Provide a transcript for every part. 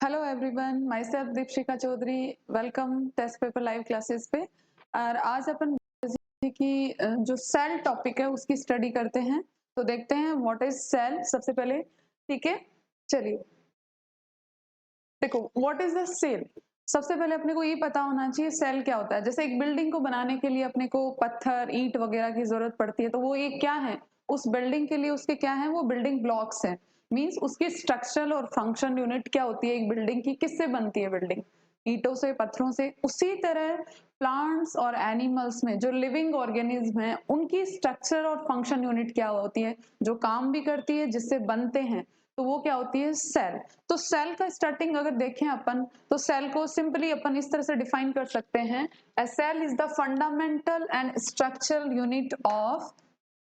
Hello everyone, myself Deepshikha Chaudhary. Welcome test paper live classes पे। और आज अपन की जो सेल टॉपिक है उसकी स्टडी करते हैं। तो देखते हैं व्हाट इज सेल सबसे पहले। ठीक है, चलिए देखो व्हाट इज द सेल। सबसे पहले अपने को ये पता होना चाहिए सेल क्या होता है। जैसे एक बिल्डिंग को बनाने के लिए अपने को पत्थर ईंट वगैरह की जरूरत पड़ती है, तो वो ये क्या है, उस बिल्डिंग के लिए उसके क्या है, वो बिल्डिंग ब्लॉक्स है। मींस उसकी स्ट्रक्चरल और फंक्शन यूनिट क्या होती है एक बिल्डिंग की, किससे बनती है बिल्डिंग, ईंटों से, पत्थरों से। उसी तरह प्लांट्स और एनिमल्स में जो लिविंग ऑर्गेनिज्म है उनकी स्ट्रक्चर और फंक्शन यूनिट क्या होती है, जो काम भी करती है, जिससे बनते हैं, तो वो क्या होती है, सेल। तो सेल का स्टार्टिंग अगर देखें अपन, तो सेल को सिंपली अपन इस तरह से डिफाइन कर सकते हैं, a cell is the fundamental and structural unit of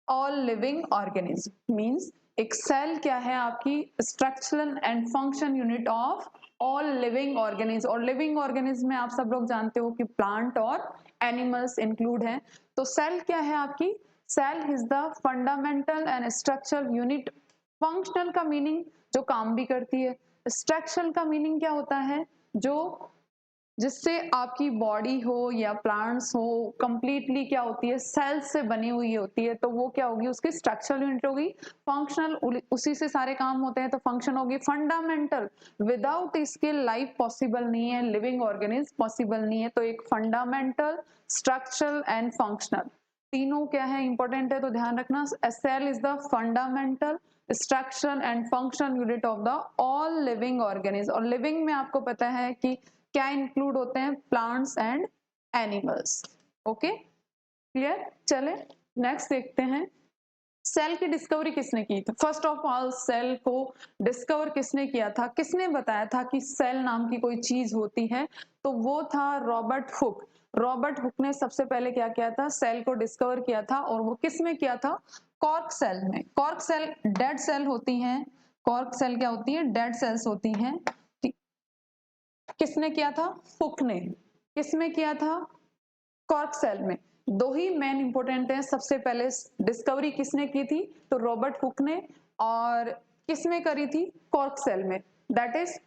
all living organism. Means एक सेल क्या है, आपकी structural and function unit of all living organism. और लिविंग ऑर्गेनिज्म में आप सब लोग जानते हो कि प्लांट और एनिमल्स इंक्लूड हैं। तो सेल क्या है आपकी, cell is the fundamental and structural unit. Functional का मीनिंग जो काम भी करती है, स्ट्रक्चरल का मीनिंग क्या होता है, जो जिससे आपकी बॉडी हो या प्लांट्स हो कंप्लीटली क्या होती है, सेल्स से बनी हुई होती है, तो वो क्या होगी, उसकी स्ट्रक्चरल यूनिट होगी। फंक्शनल उसी से सारे काम होते हैं, तो फंक्शन होगी। फंडामेंटल, विदाउट इसके लाइफ पॉसिबल नहीं है, लिविंग ऑर्गेनिज्म पॉसिबल नहीं है। तो एक फंडामेंटल, स्ट्रक्चरल एंड फंक्शनल, तीनों क्या है, इंपॉर्टेंट है, तो ध्यान रखना। Cell is the fundamental, structural and functional unit of the all living organism. और लिविंग में आपको पता है कि क्या इंक्लूड होते हैं, plants and animals. Okay, clear. चले नेक्स्ट देखते हैं, सेल की डिस्कवरी किसने की थी। फर्स्ट ऑफ ऑल सेल को डिस्कवर किसने किया था, किसने बताया था कि सेल नाम की कोई चीज होती है, तो वो था रॉबर्ट हुक। रॉबर्ट हुक ने सबसे पहले क्या किया था, सेल को डिस्कवर किया था। और वो किस में किया था, कॉर्क सेल में। कॉर्क सेल डेड सेल होती हैं, कॉर्क सेल क्या होती है, डेड सेल्स होती हैं। किसने किया था, हुक ने। किसमें किया था, कॉर्क सेल में। दो ही मेन इंपोर्टेंट है। सबसे पहले डिस्कवरी किसने की थी, तो रॉबर्ट हुक ने। और किसमें करी थी, कॉर्क सेल में, दैट इज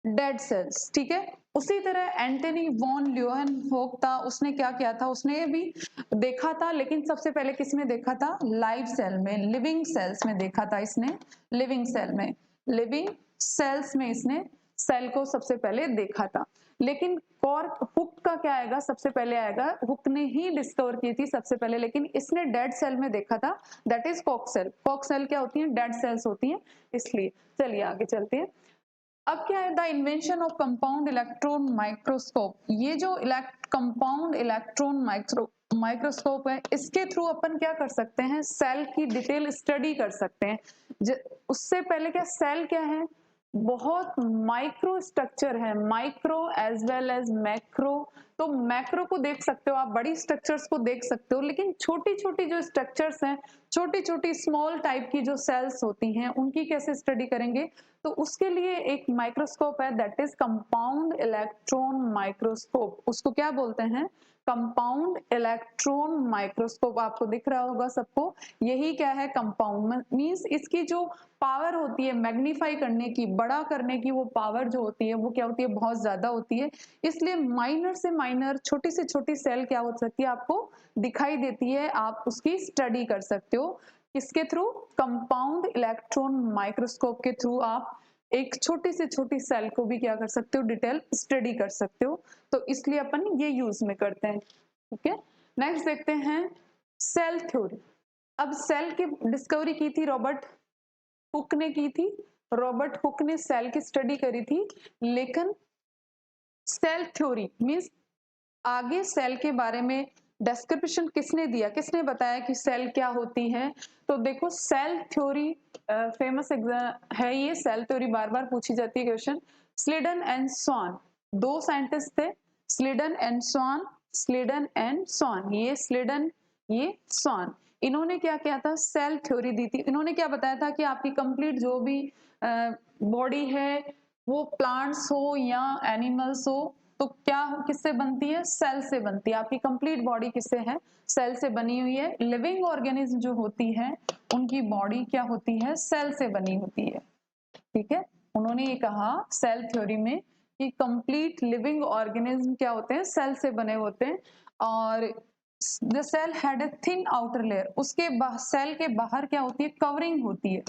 डेड सेल्स। ठीक है। उसी तरह एंटनी वॉन ल्यूएनहोक था, उसने क्या किया था, उसने भी देखा था, लेकिन सबसे पहले किसमें देखा था, लाइव सेल में, लिविंग सेल्स में देखा था इसने। लिविंग सेल में, लिविंग सेल्स में इसने सेल को सबसे पहले देखा था। लेकिन कॉर्क हुक का क्या आएगा, सबसे पहले आएगा, हुक ने ही डिस्कवर की थी सबसे पहले, लेकिन इसने डेड सेल में देखा था, that is cork cell. Cork cell क्या होती है, डेड सेल्स होती है, इसलिए। चलिए आगे चलते हैं। अब क्या है, the invention of compound electron microscope. ये जो कंपाउंड इलेक्ट्रॉन माइक्रोस्कोप है, इसके थ्रू अपन क्या कर सकते हैं, सेल की डिटेल स्टडी कर सकते हैं। उससे पहले क्या, सेल क्या है, बहुत माइक्रो स्ट्रक्चर है, micro as well as macro. तो मैक्रो को देख सकते हो आप, बड़ी स्ट्रक्चर्स को देख सकते हो, लेकिन छोटी छोटी जो स्ट्रक्चर्स हैं, छोटी छोटी स्मॉल टाइप की जो सेल्स होती हैं, उनकी कैसे स्टडी करेंगे, तो उसके लिए एक माइक्रोस्कोप है, that is compound electron microscope. उसको क्या बोलते हैं, कंपाउंड इलेक्ट्रॉन माइक्रोस्कोप। आपको दिख रहा होगा सबको, यही क्या है, कंपाउंड मींस इसकी जो पावर होती है मैग्नीफाई करने की, बड़ा करने की, वो पावर जो होती है वो क्या होती है, बहुत ज्यादा होती है। इसलिए माइनर से माइनर, छोटी से छोटी सेल क्या हो सकती है, आपको दिखाई देती है, आप उसकी स्टडी कर सकते हो। किसके थ्रू, कंपाउंड इलेक्ट्रॉन माइक्रोस्कोप के थ्रू आप एक छोटी से छोटी सेल को भी क्या कर सकते हो, डिटेल स्टडी कर सकते हो। तो इसलिए अपन ये यूज में करते हैं। ठीक है, नेक्स्ट देखते हैं सेल थ्योरी। अब सेल की डिस्कवरी की थी रॉबर्ट हुक ने की थी। रॉबर्ट हुक ने सेल की स्टडी करी थी, लेकिन सेल थ्योरी मींस आगे सेल के बारे में डिस्क्रिप्शन किसने दिया, किसने बताया कि सेल क्या होती है, तो देखो सेल थ्योरी फेमस एग्जाम है ये। सेल थ्योरी बार बार पूछी जाती है क्वेश्चन। स्लीडन एंड स्वान, दो साइंटिस्ट थे, स्लीडन एंड स्वान। स्लीडन एंड स्वान, ये स्लीडन, ये स्वान, इन्होंने क्या किया था, सेल थ्योरी दी थी। इन्होंने क्या बताया था कि आपकी कंप्लीट जो भी बॉडी है, वो प्लांट्स हो या एनिमल्स हो, तो क्या किससे बनती है, सेल से बनती है। आपकी कंप्लीट बॉडी किससे है, सेल से बनी हुई है। लिविंग ऑर्गेनिज्म जो होती है, उनकी बॉडी क्या होती है, सेल से बनी होती है। ठीक है, उन्होंने ये कहा सेल थ्योरी में कि कंप्लीट लिविंग ऑर्गेनिज्म क्या होते हैं, सेल से बने होते हैं, और the cell had a thin outer layer, उसके सेल के बाहर क्या होती है, कवरिंग होती है,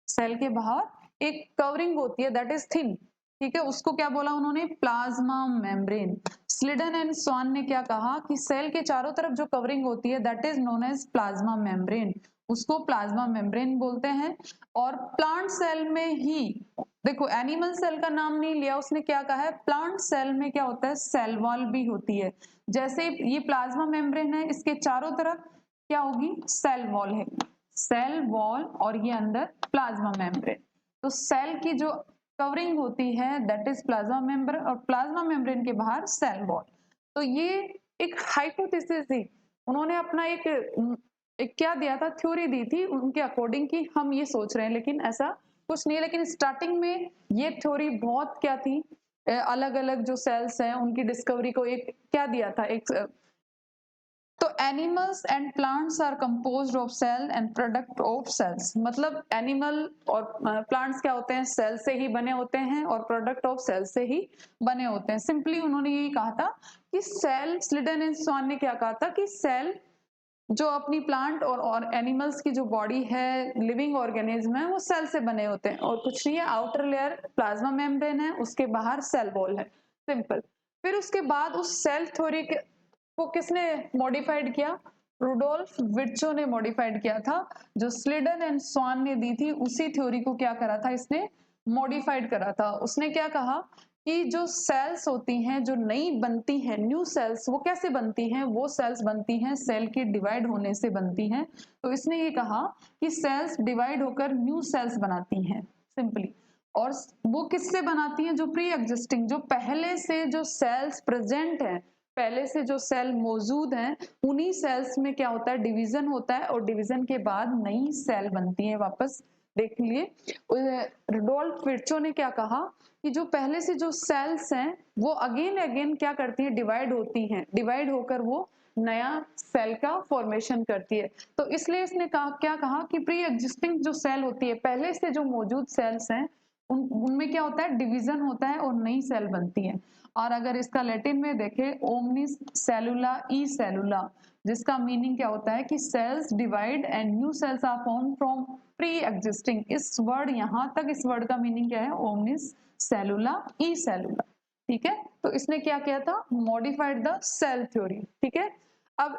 सेल के बाहर एक कवरिंग होती है दैट इज थिन, ठीक है, उसको क्या बोला उन्होंने, प्लाज्मा मेम्ब्रेन। स्लिडन एंड स्वान ने क्या कहा कि सेल के चारों तरफ जो कवरिंग होती है that is known as plasma membrane, उसको प्लाज्मा मेम्ब्रेन बोलते हैं। और प्लांट सेल में ही, देखो एनिमल सेल का नाम नहीं लिया उसने, क्या कहा है, प्लांट सेल में क्या होता है, सेल वॉल भी होती है। जैसे ये प्लाज्मा मेम्ब्रेन है, इसके चारों तरफ क्या होगी, सेल वॉल है, सेल वॉल, और ये अंदर प्लाज्मा मेम्ब्रेन। तो सेल की जो कवरिंग होती है दैट इज प्लाज्मा मेम्ब्रेन, और प्लाज्मा मेम्ब्रेन के बाहर सेल वॉल। तो ये एक हाइपोथेसिस थी, उन्होंने अपना एक क्या दिया था, थ्योरी दी थी उनके अकॉर्डिंग कि हम ये सोच रहे हैं, लेकिन ऐसा कुछ नहीं है। लेकिन स्टार्टिंग में ये थ्योरी बहुत क्या थी, अलग अलग जो सेल्स हैं उनकी डिस्कवरी को एक क्या दिया था, एक तो animals and plants are composed of cell and product of cells, मतलब एनिमल और प्लांट्स क्या होते हैं, सेल से ही बने होते हैं और प्रोडक्ट ऑफ सेल से ही बने होते हैं। सिंपली उन्होंने यही कहा था कि सेल, स्लिडन एंड स्वान ने क्या कहा था कि सेल जो अपनी प्लांट और एनिमल्स की जो बॉडी है, लिविंग ऑर्गेनिज्म है, वो सेल से बने होते हैं और कुछ नहीं है, आउटर लेयर प्लाज्मा मेम्ब्रेन है, उसके बाहर सेल वॉल है, सिंपल। फिर उसके बाद उस सेल थ्योरी को किसने मॉडिफाइड किया, रुडोल्फ विर्चो ने मॉडिफाइड किया था। जो स्लिडन एंड स्वान ने दी थी उसी थ्योरी को क्या करा था इसने, मॉडिफाइड करा था। उसने क्या कहा कि जो सेल्स होती हैं, जो नई बनती हैं न्यू सेल्स, वो कैसे बनती हैं, वो सेल्स बनती हैं सेल की डिवाइड होने से बनती हैं। तो इसने ये कहा कि सेल्स डिवाइड होकर न्यू सेल्स बनाती हैं, सिंपली। और वो किससे बनाती हैं, जो प्री एग्जिस्टिंग, जो पहले से जो सेल्स प्रेजेंट हैं, पहले से जो सेल मौजूद हैं, उन्हीं सेल्स में क्या होता है, डिवीजन होता है, और डिवीजन के बाद नई सेल बनती है वापस। देख लिए रुडोल्फ विर्चो ने क्या कहा कि जो पहले से जो सेल्स हैं वो अगेन अगेन क्या करती हैं, डिवाइड होती हैं, डिवाइड होकर वो नया सेल का फॉर्मेशन करती है। तो इसलिए इसने कहा, क्या कहा कि प्री एग्जिस्टिंग जो सेल होती है, पहले से जो मौजूद सेल्स हैं, उनमें क्या होता है, डिवीजन होता है और नई सेल बनती है। और अगर इसका लैटिन में देखें, ओमनिस सेलुला ई सेलुला, जिसका मीनिंग क्या होता है कि cells divide and new cells are form from pre existing. This word, यहां तक इस वर्ड का मीनिंग क्या है, ओमनिस सेलुला ई सेलुला, ठीक है। तो इसने क्या किया था, मॉडिफाइड द सेल थ्योरी, ठीक है। अब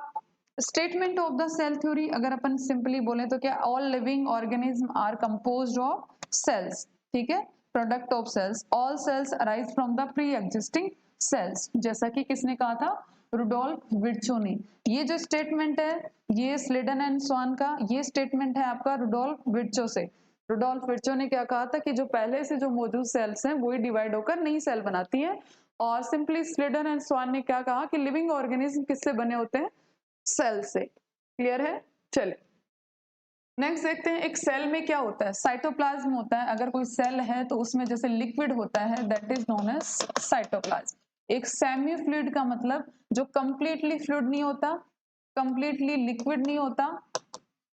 statement of the cell theory अगर अपन सिंपली बोले तो क्या, all living organism are composed of cells, ठीक है, product of cells, all cells arise from the pre existing cells, जैसा कि किसने कहा था, रुडोल्फ विर्चो ने। ये जो स्टेटमेंट है, ये स्लिडन एंड स्वान का ये स्टेटमेंट है आपका रुडोल्फ विर्चो से। रुडोल्फ विर्चो ने क्या कहा था कि जो पहले से जो मौजूद सेल्स हैं वही डिवाइड होकर नई सेल बनाती है। और सिंपली स्लिडन एंड स्वान ने क्या कहा कि लिविंग ऑर्गेनिज्म किससे बने होते हैं, सेल से। क्लियर है, चले नेक्स्ट देखते हैं। एक सेल में क्या होता है, साइटोप्लाज्म होता है। अगर कोई सेल है तो उसमें जैसे लिक्विड होता है that is known as cytoplasm. एक सेमी फ्लूइड का मतलब जो कंप्लीटली फ्लूइड नहीं होता, कंप्लीटली लिक्विड नहीं होता,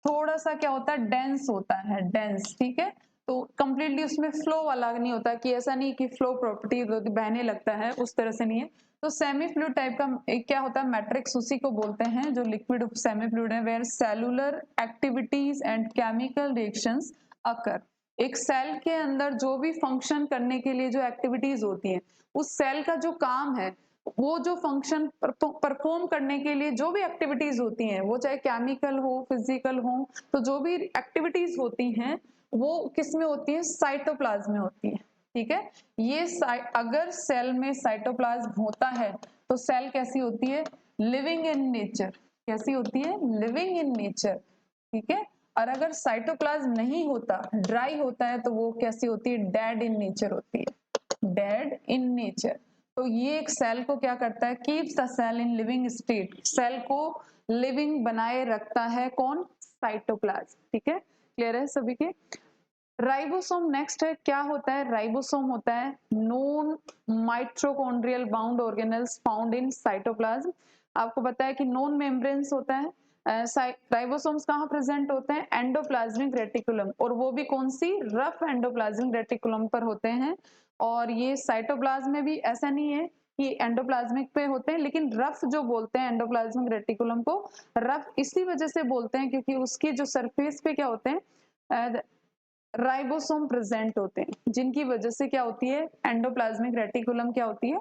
थोड़ा सा क्या होता है, डेंस होता है, डेंस, ठीक है। तो कंप्लीटली उसमें फ्लो वाला नहीं होता, कि ऐसा नहीं कि फ्लो प्रॉपर्टी बहने लगता है, उस तरह से नहीं है। तो सेमी फ्लूइड टाइप का एक क्या होता है, मैट्रिक्स, उसी को बोलते हैं जो लिक्विड सेमी फ्लूइड है, where cellular activities and chemical reactions occur. एक सेल के अंदर जो भी फंक्शन करने के लिए जो एक्टिविटीज होती है, उस सेल का जो काम है, वो जो फंक्शन परफॉर्म करने के लिए जो भी एक्टिविटीज होती हैं, वो चाहे केमिकल हो, फिजिकल हो, तो जो भी एक्टिविटीज होती हैं वो किस में होती है, साइटोप्लाज्म में होती है, ठीक है। ये अगर सेल में साइटोप्लाज्म होता है तो सेल कैसी होती है, लिविंग इन नेचर, कैसी होती है, लिविंग इन नेचर, ठीक है। और अगर साइटोप्लाज्म नहीं होता, ड्राई होता है, तो वो कैसी होती है, डेड इन नेचर होती है, डेड इन नेचर। तो ये एक सेल को क्या करता है, keeps the cell in living state, cell को लिविंग बनाए रखता है कौन, साइटोप्लाज्म, ठीक है। क्लियर है सभी के। राइबोसोम नेक्स्ट है, क्या होता है, राइबोसोम होता है non mitochondrial bound organelles found in cytoplasm. आपको पता है कि नॉन मेम्ब्रेन्स होता है, राइबोसोम्स कहाँ प्रेजेंट होते हैं? एंडोप्लाज्मिक रेटिकुलम, और वो भी कौन सी? रफ एंडोप्लाज्मिक रेटिकुलम पर होते हैं। और ये साइटोप्लाज्म में भी ऐसा नहीं है कि एंडोप्लाज्मिक पे होते हैं, लेकिन रफ जो बोलते हैं एंडोप्लाज्मिक रेटिकुलम को, रफ इसी वजह से बोलते हैं क्योंकि उसकी जो सरफेस पे क्या होते हैं, राइबोसोम प्रेजेंट होते हैं, जिनकी वजह से क्या होती है, एंडोप्लाज्मिक रेटिकुलम क्या होती है,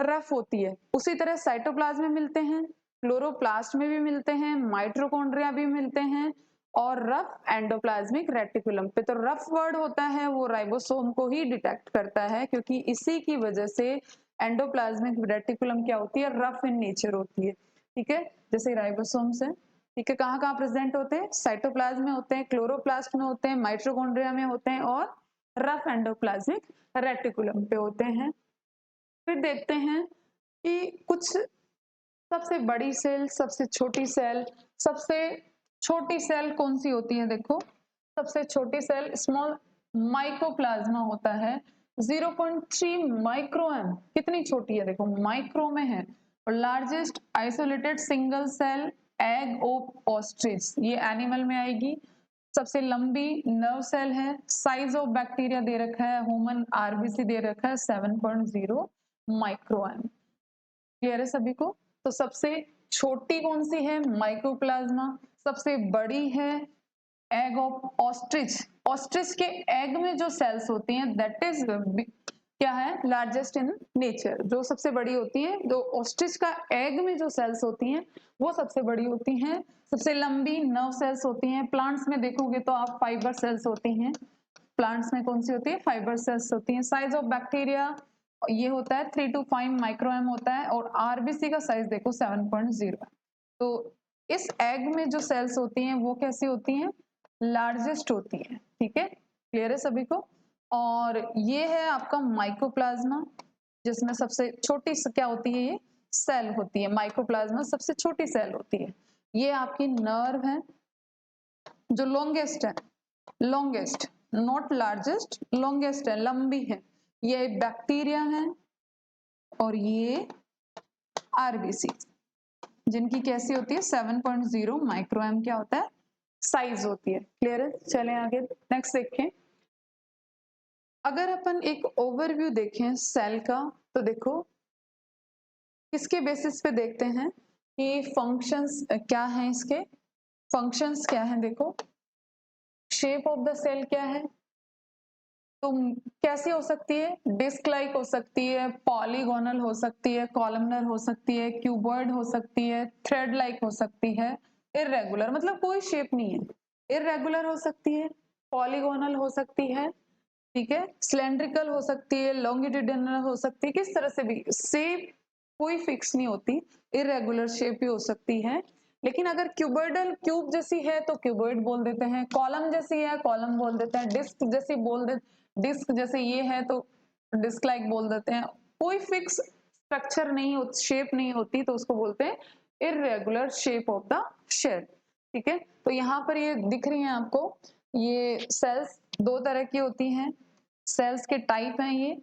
रफ होती है। उसी तरह साइटोप्लाज्म में मिलते हैं, क्लोरोप्लास्ट में भी मिलते हैं, माइटोकॉन्ड्रिया भी मिलते हैं, और रफ एंडोप्लाज्मिक रेटिकुलम पे। तो रफ वर्ड होता है वो राइबोसोम को ही डिटेक्ट करता है, क्योंकि इसी की वजह से एंडोप्लाज्मिक रेटिकुलम क्या होती है, रफ इन नेचर होती है। ठीक है, जैसे राइबोसोम्स है, ठीक है, कहाँ कहाँ प्रेजेंट होते हैं? साइटोप्लाज्म में होते हैं, क्लोरोप्लास्ट में होते हैं, माइटोकॉन्ड्रिया में होते हैं, और रफ एंडोप्लाज्मिक रेटिकुलम पे होते हैं। फिर देखते हैं कि कुछ सबसे बड़ी सेल, सबसे छोटी सेल, सबसे छोटी सेल कौन सी होती है? देखो, सबसे छोटी सेल स्मॉल माइकोप्लाज्मा होता है, 0.3 माइक्रोएम। कितनी छोटी है? देखो, माइक्रो में है। और largest isolated single cell egg of ostrich, ये एनिमल में आएगी। सबसे लंबी नर्व सेल है। साइज ऑफ बैक्टीरिया दे रखा है, ह्यूमन आरबीसी दे रखा है 7.0 माइक्रोएम। क्लियर है सभी को? तो सबसे छोटी कौन सी है? माइकोप्लाज्मा। सबसे बड़ी है एग ऑफ ऑस्ट्रिच। ऑस्ट्रिच के एग में जो सेल्स होती हैं दैट इज क्या है? Largest in nature. जो सबसे बड़ी होती है, जो ऑस्ट्रिच का एग में जो सेल्स होती हैं वो सबसे बड़ी होती हैं। सबसे लंबी नर्व सेल्स होती हैं। प्लांट्स में देखोगे तो आप फाइबर सेल्स होती हैं। प्लांट्स में कौन सी होती है? फाइबर सेल्स होती हैं। साइज ऑफ बैक्टीरिया ये होता है 3 to 5 माइक्रोएम होता है, और आरबीसी का साइज देखो 7.0। तो इस एग में जो सेल्स होती हैं वो कैसी होती हैं? लार्जेस्ट होती हैं। ठीक है, क्लियर है सभी को? और ये है आपका माइकोप्लाज्मा, जिसमें सबसे छोटी क्या होती है? ये सेल होती है। माइकोप्लाज्मा सबसे छोटी सेल होती है। ये आपकी नर्व है जो लॉन्गेस्ट है, लॉन्गेस्ट, नॉट लार्जेस्ट, लॉन्गेस्ट है, लंबी है। ये बैक्टीरिया है, और ये आरबीसी, जिनकी कैसी होती है? 7.0 माइक्रोएम क्या होता है? साइज होती है। क्लियर है? चलें आगे, नेक्स्ट देखें। अगर अपन एक ओवरव्यू देखें सेल का, तो देखो किसके बेसिस पे देखते हैं कि फंक्शंस क्या हैं इसके? फंक्शंस क्या हैं? देखो, शेप ऑफ द सेल क्या है? तो कैसी हो सकती है? डिस्क लाइक हो सकती है, पॉलीगोनल हो सकती है, कॉलमनर हो सकती है, क्यूबॉइड हो सकती है, थ्रेड लाइक हो सकती है, इररेगुलर मतलब कोई शेप नहीं है, इररेगुलर हो सकती है, पॉलीगोनल हो सकती है, ठीक है, सिलेंड्रिकल हो सकती है, लॉन्गिट्यूडिनल हो सकती है, किस तरह से भी शेप कोई फिक्स नहीं होती, इररेगुलर शेप भी हो सकती है। लेकिन अगर क्यूबॉइडल क्यूब जैसी है तो क्यूबॉइड बोल देते हैं, कॉलम जैसी है कॉलम बोल देते हैं, डिस्क जैसी बोल दे, डिस्क जैसे ये है तो डिस्क लाइक बोल देते हैं। कोई फिक्स स्ट्रक्चर नहीं होती, शेप नहीं होती, तो उसको बोलते हैं irregular shape of the shell. ठीक है, तो यहाँ पर ये दिख रही है आपको, ये सेल्स दो तरह की होती हैं, सेल्स के टाइप हैं ये।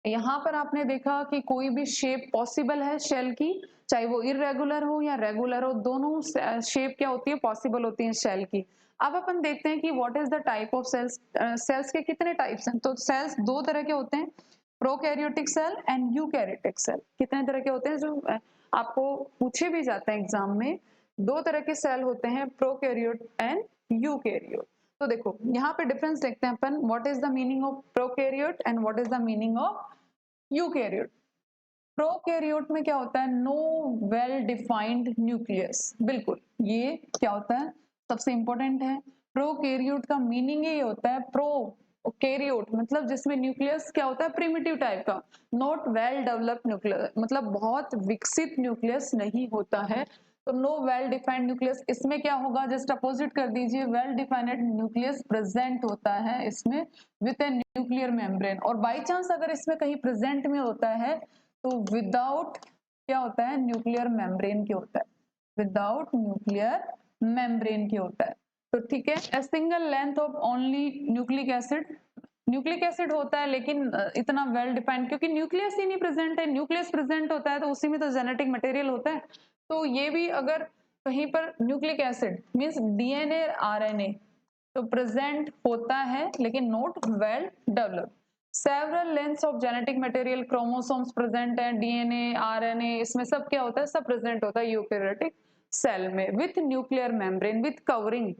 यहाँ पर आपने देखा कि कोई भी शेप पॉसिबल है शेल की, चाहे वो इररेगुलर हो या रेगुलर हो, दोनों शेप क्या होती है? पॉसिबल होती है शेल की। अब अपन देखते हैं कि what is the type of cells. Cells के कितने टाइप्स हैं? तो सेल्स दो तरह के होते हैं, prokaryotic cell and eukaryotic cell. कितने तरह के होते हैं? जो आपको पूछे भी जाते हैं एग्जाम में, दो तरह के सेल होते हैं, प्रोकैरियोट एंड यूकैरियोट। तो देखो यहाँ पे डिफरेंस देखते हैं अपन, what is the meaning of prokaryote and what is the meaning of eukaryote. Prokaryote में क्या होता है? No well defined nucleus. बिल्कुल, ये क्या होता है? सबसे इंपॉर्टेंट है। प्रोकैरियोट का मीनिंग ये होता है, प्रो कैरियोट मतलब जिसमें न्यूक्लियस क्या होता है? प्रिमिटिव टाइप का। नॉट वेल डेवलप्ड न्यूक्लियस मतलब बहुत विकसित न्यूक्लियस नहीं होता है। तो नो वेल डिफाइंड न्यूक्लियस, इसमें क्या होगा? जस्ट अपोजिट कर दीजिए, वेल डिफाइंड न्यूक्लियस प्रेजेंट होता है इसमें विद ए न्यूक्लियर मेम्ब्रेन। और बाई चांस अगर इसमें कहीं प्रेजेंट में होता है तो विदाउट क्या होता है? न्यूक्लियर मेम्ब्रेन के होता है, विदाउट न्यूक्लियर मेम्ब्रेन के होता है। तो ठीक है, a single length of only nucleic acid, nucleic acid होता है लेकिन इतना वेल डिफाइंड, क्योंकि न्यूक्लियस ही नहीं प्रेजेंट है। न्यूक्लियस प्रेजेंट होता है तो उसी में तो जेनेटिक मटेरियल होता है। तो ये भी अगर कहीं पर nucleic acid means DNA RNA तो प्रेजेंट होता है लेकिन not well developed. Several lengths of genetic material chromosomes present है, डीएनए आरएनए इसमें सब क्या होता है, सब प्रेजेंट होता है यूकेरियोटिक सेल में with nuclear membrane with covering.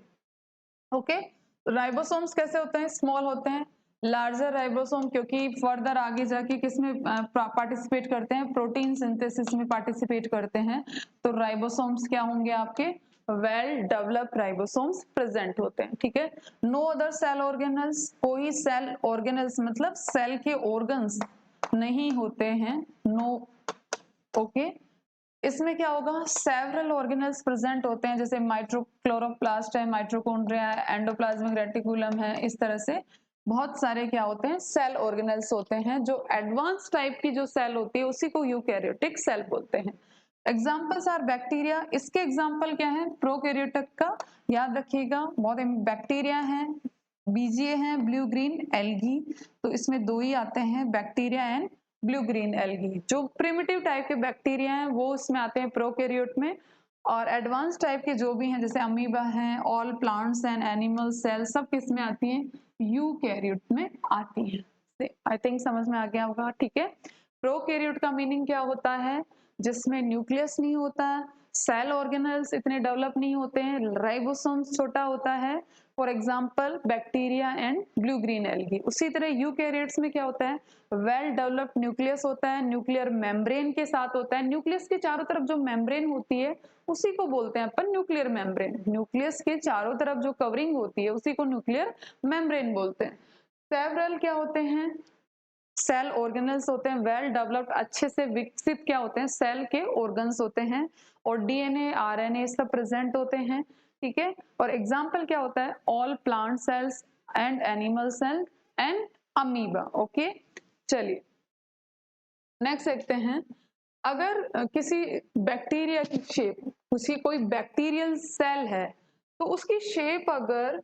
Okay, ribosomes कैसे होते हैं, स्मॉल होते हैं। लार्जर राइबोसोम क्योंकि फर्दर आगे जाके किसमें पार्टिसिपेट करते हैं, प्रोटीन सिंथेसिस में पार्टिसिपेट करते हैं, तो राइबोसोम्स क्या होंगे आपके, वेल डेवलप्ड राइबोसोम्स प्रेजेंट होते हैं। ठीक है, नो अदर सेल ऑर्गेनल्स, कोई सेल ऑर्गेनल्स मतलब सेल के ऑर्गन्स नहीं होते हैं, नो। ओके, इसमें क्या होगा, सेवरल ऑर्गेनल्स प्रेजेंट होते हैं, जैसे माइट्रोक्लोरोप्लास्ट है, माइट्रोकॉन्ड्रिया है, एंडोप्लाज्मिक रेटिकुलम है, इस तरह से बहुत सारे क्या होते हैं, सेल ऑर्गेनल्स होते हैं। जो एडवांस टाइप की जो सेल होती है उसी को यूकैरियोटिक सेल बोलते हैं। एग्जाम्पल्स आर बैक्टीरिया, इसके एग्जाम्पल क्या है, प्रोकैरियोटिक का याद रखिएगा, बहुत बैक्टीरिया है, बीजीए है, ब्लू ग्रीन एल्गी, तो इसमें दो ही आते हैं, bacteria and blue green algae. जो प्रिमिटिव टाइप के बैक्टीरिया हैं वो इसमें आते हैं प्रोकैरियोट में, और एडवांस टाइप के जो भी हैं जैसे अमीबा हैं, all plants and animal cell सब किस में आती हैं, यूकैरियोट में आती हैं। आई थिंक समझ में आ गया होगा। ठीक है, प्रोकैरियोट का मीनिंग क्या होता है, जिसमें न्यूक्लियस नहीं होता, सेल ऑर्गेनल्स इतने डेवलप नहीं होते हैं, राइबोसोम्स छोटा होता है, for example bacteria and blue green algae. उसी तरह यूकैरियोट्स में क्या होता है, वेल डेवलप्ड न्यूक्लियस होता है, न्यूक्लियर मेम्ब्रेन के साथ होता है, न्यूक्लियस के चारों तरफ जो मेम्ब्रेन होती है उसी को बोलते हैं अपन न्यूक्लियर मेम्ब्रेन, न्यूक्लियस के चारों तरफ जो कवरिंग होती है उसी को न्यूक्लियर मेम्ब्रेन बोलते हैं। सेवरल क्या होते हैं, सेल ऑर्गेनल्स होते हैं, वेल डेवलप्ड अच्छे से विकसित क्या होते हैं, सेल के ऑर्गन्स होते हैं, और डीएनए आरएनए सब प्रेजेंट होते हैं। ठीक है, और एग्जाम्पल क्या होता है, all plant cells and animal cell and amoeba. Okay, चलिए नेक्स्ट देखते हैं। अगर किसी बैक्टीरिया की शेप, किसी कोई बैक्टीरियल सेल है तो उसकी शेप अगर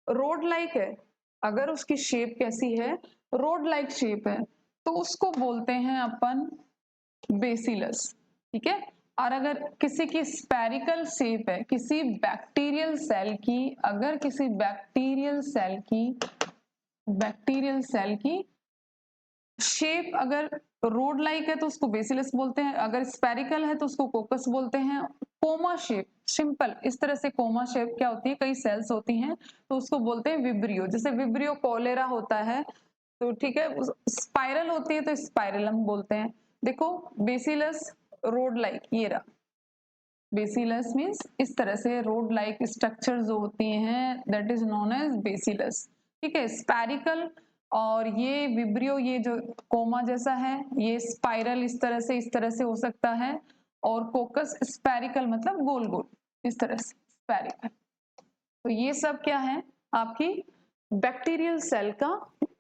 रोड लाइक है, अगर उसकी शेप कैसी है, रोड लाइक शेप है, तो उसको बोलते हैं अपन बेसिलस। ठीक है, और अगर किसी की स्पेरिकल शेप है, किसी बैक्टीरियल सेल की, अगर किसी बैक्टीरियल सेल की शेप अगर रोड लाइक है तो उसको बेसिलस बोलते हैं, अगर स्पेरिकल है तो उसको कोकस बोलते हैं। कोमा शेप, सिंपल इस तरह से कोमा शेप क्या होती है, कई सेल्स होती हैं तो उसको बोलते हैं विब्रियो, जैसे विब्रियो कोलेरा होता है, तो ठीक है, स्पाइरल होती है तो स्पाइरलम बोलते हैं। देखो बेसिलस रोड लाइक, ये रहा बेसिलस मीन्स इस तरह से रोड लाइक स्ट्रक्चर जो होती हैं that is known as bacillus. ठीक है, स्पैरिकल, और ये विब्रियो ये जो कोमा जैसा है ये स्पाइरल इस तरह से हो सकता है, और कोकस स्पैरिकल मतलब गोल गोल इस तरह से स्पैरिकल। तो ये सब क्या है आपकी बैक्टीरियल सेल का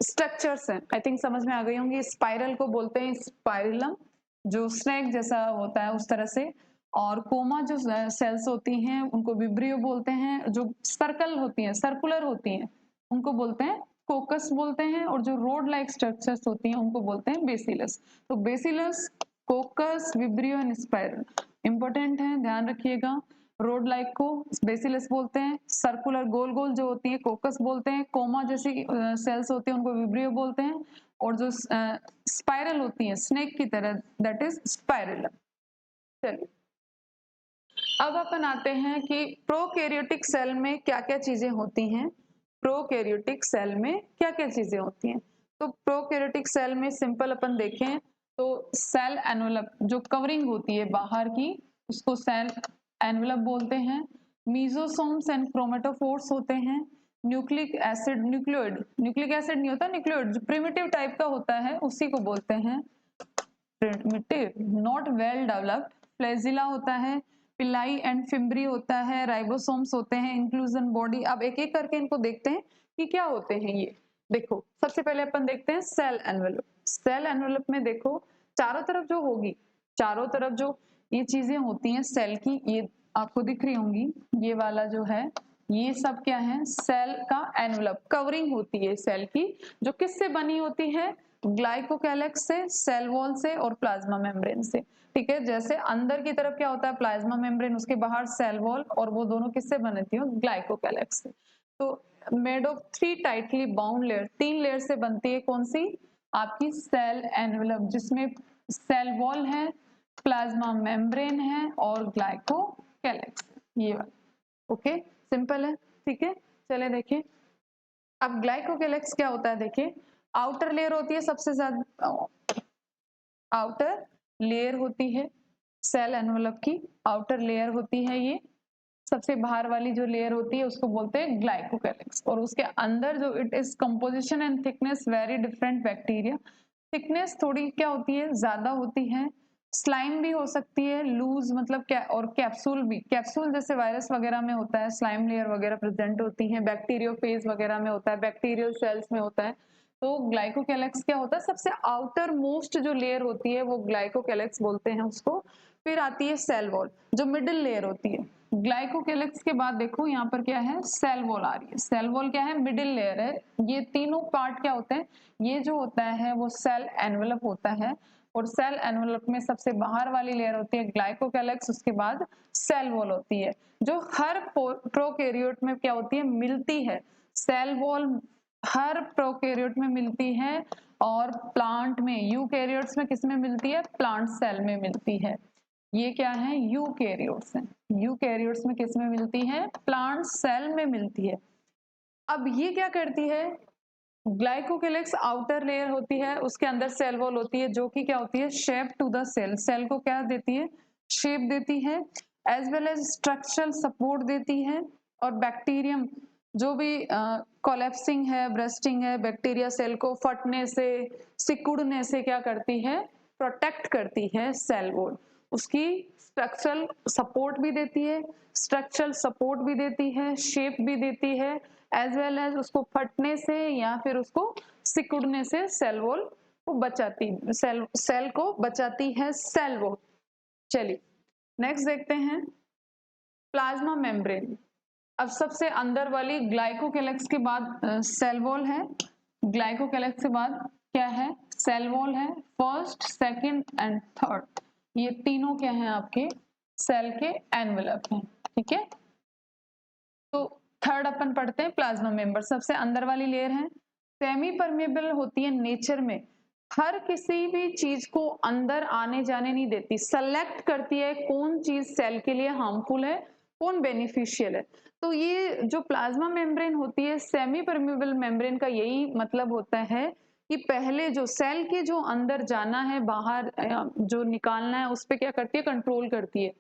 स्ट्रक्चर्स है। आई थिंक समझ में आ गई होंगी। स्पाइरल को बोलते हैं स्पाइरलम, जो स्नैक जैसा होता है उस तरह से, और कोमा जो सेल्स होती हैं उनको विब्रियो बोलते हैं, जो सर्कल होती हैं सर्कुलर होती हैं उनको बोलते हैं कोकस बोलते हैं, और जो रोड लाइक स्ट्रक्चर्स होती हैं उनको बोलते हैं बेसिलस। तो bacillus, कोकस, vibrio and spiral important है, ध्यान रखिएगा। रोड लाइक को बेसिलस बोलते हैं, सर्कुलर गोल गोल जो होती है कोकस बोलते हैं, कोमा जैसी सेल्स होती है उनको विब्रियो बोलते हैं, और जो स्पाइरल होती है स्नेक की तरह दैट इज स्पाइरलम। चलिए अब अपन आते हैं कि प्रोकैरियोटिक सेल में क्या क्या चीजें होती हैं। प्रोकैरियोटिक सेल में क्या क्या चीजें होती हैं, तो प्रोकैरियोटिक सेल में सिंपल अपन देखें तो सेल एनवलप जो कवरिंग होती है बाहर की उसको सेल एनवलप बोलते हैं। मीजोसोम्स एंड क्रोमेटोफोर्स होते हैं। न्यूक्लिक एसिड, न्यूक्लिक एसिड नहीं होता, न्यूक्लियोइड जो प्रिमिटिव टाइप का होता है उसी को बोलते हैं primitive not well developed. Flagella होता है, पिलाई एंड फिम्ब्री होता है, राइबोसोम्स होते हैं, इंक्लूजन बॉडी। अब एक एक करके इनको देखते हैं कि क्या होते हैं ये। देखो सबसे पहले अपन देखते हैं सेल एनवेलप। सेल एनवेलप में देखो चारों तरफ जो होगी, चारों तरफ जो ये चीजें होती हैं सेल की, ये आपको दिख रही होंगी, ये वाला जो है ये सब क्या है, सेल का एनवलप, कवरिंग होती है सेल की, जो किससे बनी होती है, ग्लाइकोकैलेक्स से, सेल वॉल से और प्लाज्मा मेम्ब्रेन से। ठीक है, जैसे अंदर की तरफ क्या होता है, प्लाज्मा मेम्ब्रेन, उसके बाहर सेल वॉल, और वो दोनों किससे बनती है, ग्लाइकोकैलेक्स से। तो made of 3 tightly bound layer, 3 layer से बनती है, कौन सी, आपकी सेल एनवलप, जिसमें सेल वॉल है, प्लाज्मा मेम्ब्रेन है और ग्लाइकोकैलेक्स, ये वाला। ओके, सिंपल है। ठीक है, चले देखिए अब ग्लाइकोकैलेक्स क्या होता है। देखिए, आउटर लेयर होती है सबसे ज्यादा, आउटर लेयर होती है सेल एनवलप की, आउटर लेयर होती है ये, सबसे बाहर वाली जो लेयर होती है उसको बोलते हैं ग्लाइकोकैलेक्स। और उसके अंदर जो it is composition and thickness very different bacteria, thickness थोड़ी क्या होती है, ज्यादा होती है, स्लाइम भी हो सकती है, लूज मतलब क्या, और कैप्सूल भी, कैप्सूल जैसे वायरस वगैरह में होता है, स्लाइम लेयर वगैरह प्रेजेंट होती है, बैक्टीरियोफेज वगैरह में होता है, बैक्टीरियल सेल्स में होता है। तो ग्लाइकोकैलेक्स क्या होता है, सबसे आउटर मोस्ट जो लेयर होती है वो ग्लाइकोकैलेक्स बोलते हैं उसको। फिर आती है सेल वॉल, जो मिडिल लेयर होती है। ग्लाइकोकैलेक्स के बाद देखो यहाँ पर क्या है, सेल वॉल आ रही है। सेल वॉल क्या है, मिडिल लेयर है। ये तीनों पार्ट क्या होते हैं, ये जो होता है वो सेल एनवलप होता है, और सेल एनवलप में सबसे बाहर वाली लेयर होती है ग्लाइकोकैलेक्स, उसके बाद सेल वॉल होती है, जो हर प्रोकैरियोट में क्या होती है, मिलती है। सेल वॉल हर प्रोकैरियोट में मिलती है, और प्लांट में, यूकैरियोट्स में किस में मिलती है, प्लांट सेल में मिलती है। ये क्या है, यूकैरियोट्स हैं। यूकैरियोट्स में किस में मिलती है, प्लांट सेल में मिलती है। अब ये क्या करती है, ग्लाइकोकैलेक्स आउटर लेयर होती है, उसके अंदर सेल वॉल होती है, जो कि क्या होती है, shape to the cell, cell को क्या देती है, शेप देती है, as well as structural support देती है। और बैक्टीरियम जो भी कोलैप्सिंग है, ब्रस्टिंग है, बैक्टीरिया सेल को फटने से, सिकुड़ने से क्या करती है, प्रोटेक्ट करती है सेल वॉल। उसकी स्ट्रक्चरल सपोर्ट भी देती है, स्ट्रक्चरल सपोर्ट भी देती है, शेप भी देती है, एज वेल एज उसको फटने से या फिर उसको सिकुड़ने से सेल वॉल को बचाती, सेल को बचाती है सेल वॉल। चलिए नेक्स्ट देखते हैं प्लाज्मा मेम्ब्रेन। अब सबसे अंदर वाली ग्लाइकोकैलेक्स के बाद सेल वॉल है, ग्लाइकोकैलेक्स के बाद क्या है, सेल वॉल है, फर्स्ट सेकंड एंड थर्ड, ये तीनों क्या हैं आपके सेल के एनवलप हैं। ठीक है, तो थर्ड अपन पढ़ते हैं प्लाज्मा मेंबर। सबसे अंदर वाली लेयर है, सेमी परमेबल होती है नेचर में, हर किसी भी चीज को अंदर आने जाने नहीं देती, सेलेक्ट करती है कौन चीज सेल के लिए हार्मफुल है, कौन बेनिफिशियल है। तो ये जो प्लाज्मा मेम्ब्रेन होती है, सेमी परमेबल मेम्ब्रेन का यही मतलब होता है कि पहले जो सेल के जो अंदर जाना है, बाहर जो निकालना है, उस पर क्या करती है, कंट्रोल करती है।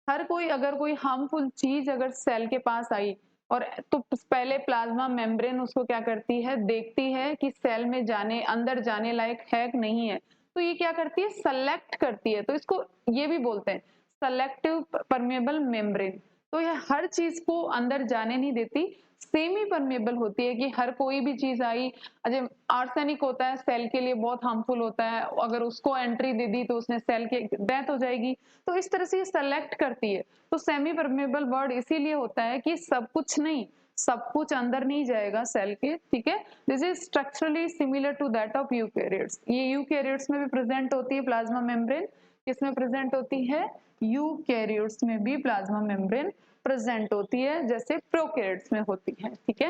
हर कोई अगर कोई हार्मफुल चीज अगर सेल के पास आई, और तो पहले प्लाज्मा मेम्ब्रेन उसको क्या करती है, देखती है कि सेल में जाने, अंदर जाने लायक है कि नहीं है, तो ये क्या करती है, सेलेक्ट करती है। तो इसको ये भी बोलते हैं सेलेक्टिव परमेबल मेम्ब्रेन। तो ये हर चीज को अंदर जाने नहीं देती, सेमी परमेबल होती है कि हर कोई भी चीज आई, अजय आर्सेनिक होता है सेल के लिए बहुत हार्मफुल होता है, अगर उसको एंट्री दे दी तो उसने सेल की डेथ हो जाएगी। तो इस तरह से ये सेलेक्ट करती है। तो सेमी परमेबल वर्ड इसीलिए होता है कि सब कुछ नहीं, सब कुछ अंदर नहीं जाएगा सेल के। ठीक है, this is structurally similar to that of eukaryotes. ये यूकैरियोट्स में भी प्रेजेंट होती है प्लाज्मा मेम्ब्रेन, किसमें प्रेजेंट होती है, यूकैरियोट्स में भी प्लाज्मा मेम्ब्रेन प्रेजेंट होती है, जैसे प्रोकैरियोट्स में होती है। ठीक है,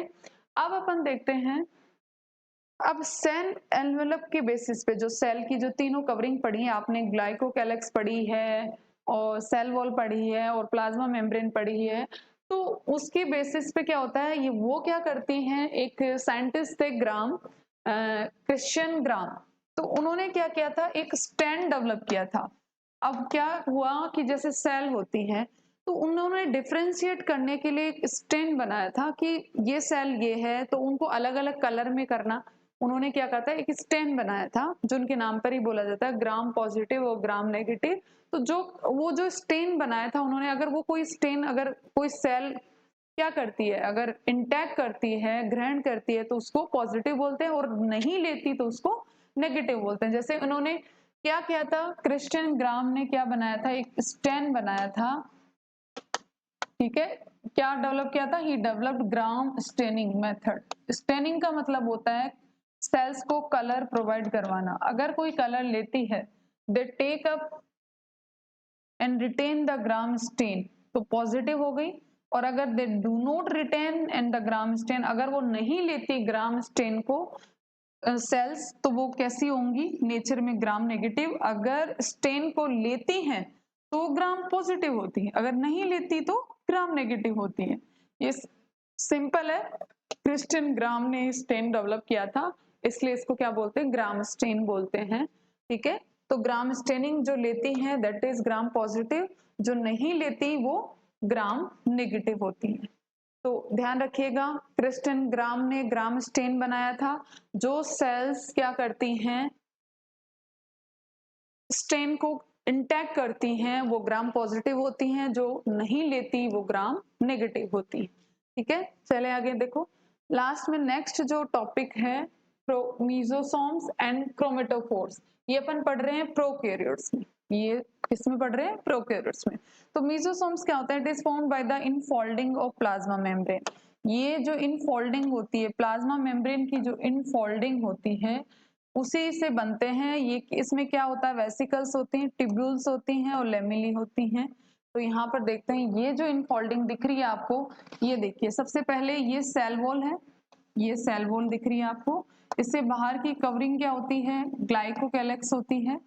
अब अपन देखते हैं, अब सेल एनवेलप के बेसिस पे जो सेल की जो तीनों कवरिंग पढ़ी है आपने, ग्लाइकोकैलेक्स पढ़ी है और सेल वॉल पढ़ी है और प्लाज्मा मेम्ब्रेन पढ़ी है, तो उसके बेसिस पे क्या होता है, ये वो क्या करती हैं, एक साइंटिस्ट थे ग्राम, क्रिश्चियन ग्राम, तो उन्होंने क्या किया था, एक स्टैंड डेवलप किया था। अब क्या हुआ कि जैसे सेल होती है, तो उन्होंने डिफरेंशिएट करने के लिए एक स्टैंड बनाया था कि ये सेल ये है, तो उनको अलग अलग कलर में करना। उन्होंने क्या कहा था, एक स्टेन बनाया था, जो उनके नाम पर ही बोला जाता है, ग्राम पॉजिटिव और ग्राम नेगेटिव। तो जो वो जो स्टेन बनाया था उन्होंने, अगर वो कोई स्टेन, अगर कोई सेल क्या करती है, अगर इंटैक्ट करती है, ग्रहण करती है, तो उसको पॉजिटिव बोलते हैं, और नहीं लेती तो उसको नेगेटिव बोलते हैं। जैसे उन्होंने क्या किया था, क्रिश्चियन ग्राम ने क्या बनाया था, एक स्टेन बनाया था। ठीक है, क्या डेवलप किया था? He developed gram staining method. Staining का मतलब होता है सेल्स को कलर प्रोवाइड करवाना। अगर कोई कलर लेती है, they take up and retain the gram stain, तो पॉजिटिव हो गई। और अगर they do not retain and the gram stain, अगर वो नहीं लेती ग्राम स्टेन को सेल्स, तो वो कैसी होंगी? नेचर में ग्राम नेगेटिव। अगर स्टेन को लेती हैं तो ग्राम पॉजिटिव होती है, अगर नहीं लेती तो ग्राम नेगेटिव होती है। ये सिंपल है। क्रिस्टियन ग्राम ने स्टेन डेवलप किया था, इसलिए इसको क्या बोलते हैं? ग्राम स्टेन बोलते हैं। ठीक है, तो ग्राम स्टेनिंग जो लेती है दैट इज ग्राम पॉजिटिव, जो नहीं लेती वो ग्राम नेगेटिव होती है। तो ध्यान रखिएगा, क्रिस्टियन ग्राम ने ग्राम स्टेन बनाया था। जो सेल्स क्या करती हैं? स्टेन को इंटैक्ट करती हैं, वो ग्राम पॉजिटिव होती हैं, जो नहीं लेती वो ग्राम नेगेटिव होती है। ठीक है, चले आगे देखो। लास्ट में नेक्स्ट जो टॉपिक है मीजोसोम्स एंड क्रोमेटोफोर्स, ये अपन पढ़ रहे हैं प्रोकैरियोट्स में। ये किसमें पढ़ रहे हैं? प्रोकैरियोट्स में। तो मीजोसोम्स क्या होता है? It is formed by the infolding of plasma membrane. ये जो इनफोल्डिंग होती है, प्लाज्मा मेम्ब्रेन की जो इनफोल्डिंग होती है, उसी से बनते हैं ये। इसमें क्या होता है? वेसिकल्स होती हैं, टिब्यूल्स होती हैं और लेमिली होती हैं। तो यहाँ पर देखते हैं, ये जो इनफोल्डिंग दिख रही है आपको, ये देखिए, सबसे पहले ये सेल वॉल है, ये सेल वॉल दिख रही है आपको। इससे बाहर की कवरिंग क्या होती है? ग्लाइकोकैलेक्स होती है।